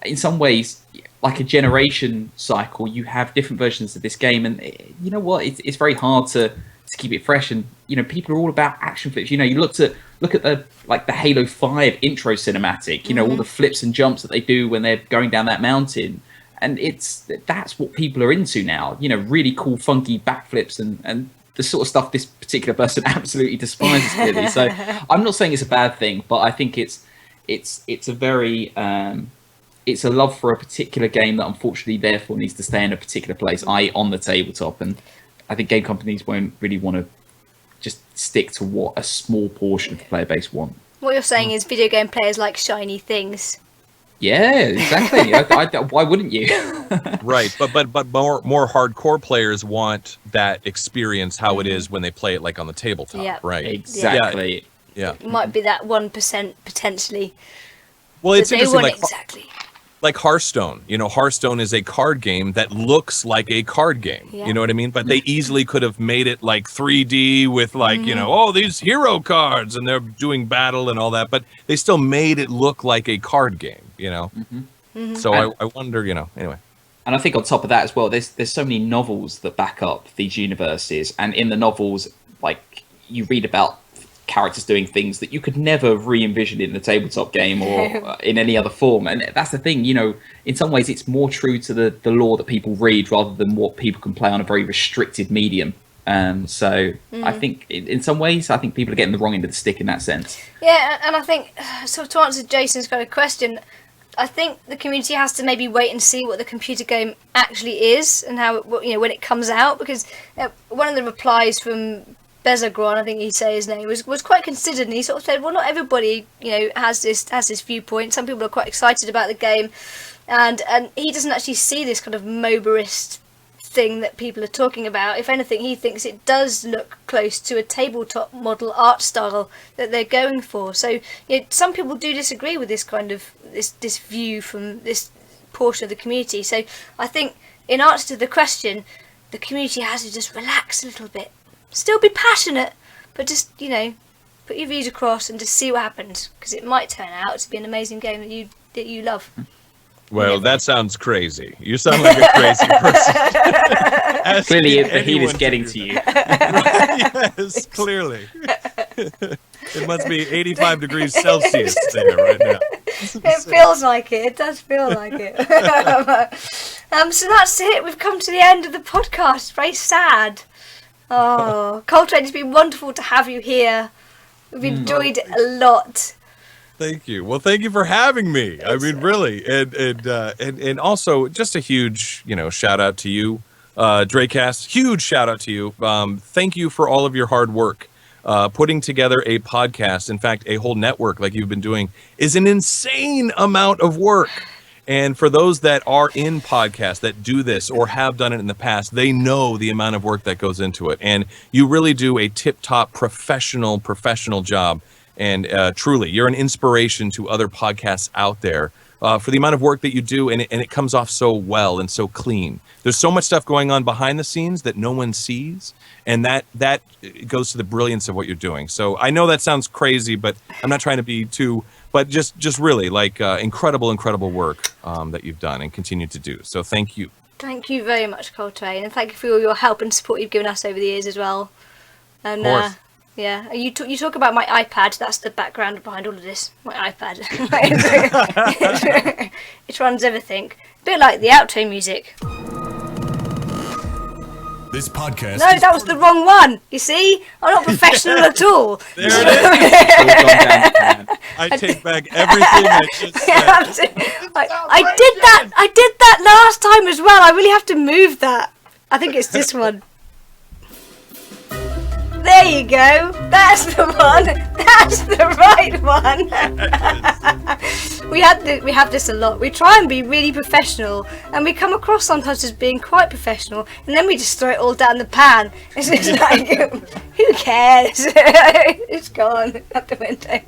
in some ways, like a generation cycle, you have different versions of this game, and you know what, it's very hard to keep it fresh. And people are all about action flips. You look at the Halo 5 intro cinematic, all the flips and jumps that they do when they're going down that mountain, and that's what people are into now. Really cool funky backflips and the sort of stuff this particular person absolutely despises, clearly. So I'm not saying it's a bad thing, but I think it's a very it's a love for a particular game that unfortunately therefore needs to stay in a particular place, i.e. on the tabletop. And I think game companies won't really want to just stick to what a small portion of the player base want. What you're saying is video game players like shiny things. Yeah, exactly. Why wouldn't you? Right, but more hardcore players want that experience how it is when they play it like on the tabletop. Yeah. Right. Exactly. Yeah. It might be that 1% potentially. Well, it's They interesting. want Like, exactly. like Hearthstone. Hearthstone is a card game that looks like a card game. Yeah. You know what I mean? But they easily could have made it like 3D with like, these hero cards and they're doing battle and all that. But they still made it look like a card game, So I wonder, anyway. And I think on top of that as well, there's so many novels that back up these universes. And in the novels, like, you read about characters doing things that you could never re-envision in the tabletop game or in any other form. And that's the thing, in some ways it's more true to the lore that people read rather than what people can play on a very restricted medium. I think in some ways, I think people are getting the wrong end of the stick in that sense. Yeah, and I think, so to answer Jason's kind of question, I think the community has to maybe wait and see what the computer game actually is and how when it comes out, because one of the replies from Bezagron, I think he'd say his name, was quite considered, and he sort of said, well, not everybody has this viewpoint. Some people are quite excited about the game, and he doesn't actually see this kind of MOBAist thing that people are talking about. If anything, he thinks it does look close to a tabletop model art style that they're going for. So some people do disagree with this kind of this view from this portion of the community. So I think in answer to the question, the community has to just relax a little bit, still be passionate, but just put your views across and just see what happens, because it might turn out to be an amazing game that you love. Well, that sounds crazy. You sound like a crazy person. Clearly, the heat is getting to you. Yes, clearly. It must be 85 degrees Celsius there right now. It feels like it. It does feel like it. So that's it. We've come to the end of the podcast. Very sad. Oh, Koltrane, it's been wonderful to have you here. We've enjoyed it a lot. Thank you. Well, thank you for having me. I mean, really, and also just a huge, shout out to you, Draycass. Huge shout out to you. Thank you for all of your hard work. Putting together a podcast, in fact, a whole network like you've been doing, is an insane amount of work. And for those that are in podcasts that do this or have done it in the past, they know the amount of work that goes into it. And you really do a tip-top professional job. And truly, you're an inspiration to other podcasts out there for the amount of work that you do, and it comes off so well and so clean. There's so much stuff going on behind the scenes that no one sees, and that goes to the brilliance of what you're doing. So I know that sounds crazy, but I'm not trying to be too, but just really like incredible work that you've done and continue to do. So thank you. Thank you very much, Koltrane, and thank you for all your help and support you've given us over the years as well. And, of course. Yeah, you talk about my iPad. That's the background behind all of this. My iPad. It runs everything. A bit like the outro music. This podcast. No, that was the wrong one. You see, I'm not professional at all. There it is. I take back everything I just said. I did that last time as well. I really have to move that. I think it's this one. There you go. That's the one. That's the right one. We have this a lot. We try and be really professional, and we come across sometimes as being quite professional, and then we just throw it all down the pan. It's just like, who cares? It's gone out the window.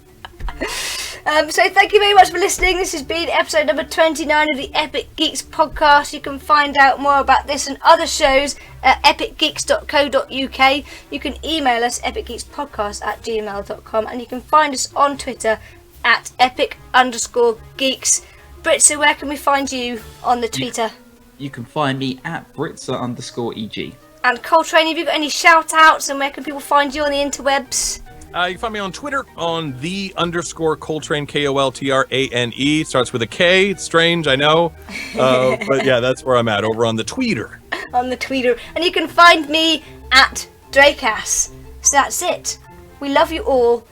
So thank you very much for listening. This has been episode number 29 of the Epic Geeks podcast. You can find out more about this and other shows at epicgeeks.co.uk. You can email us epicgeekspodcast@gmail.com, and you can find us on Twitter at epic_geeks. Britzza, where can we find you on the Twitter? You can find me at Britzza_EG. And Koltrane, have you got any shout outs, and where can people find you on the interwebs? You can find me on Twitter on _Koltrane, Koltrane. Starts with a K. It's strange, I know. But yeah, that's where I'm at, over on the Tweeter. On the Tweeter. And you can find me at Draycass. So that's it. We love you all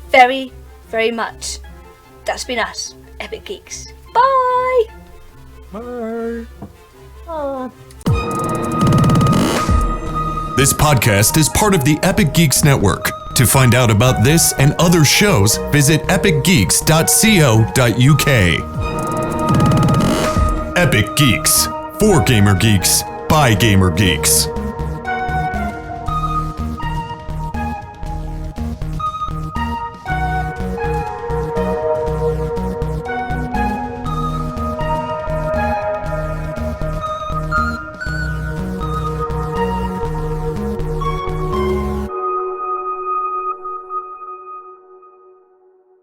very, very much. That's been us, Epic Geeks. Bye! Bye. Oh. This podcast is part of the Epic Geeks Network. To find out about this and other shows, visit epicgeeks.co.uk. Epic Geeks. For gamer geeks, by gamer geeks.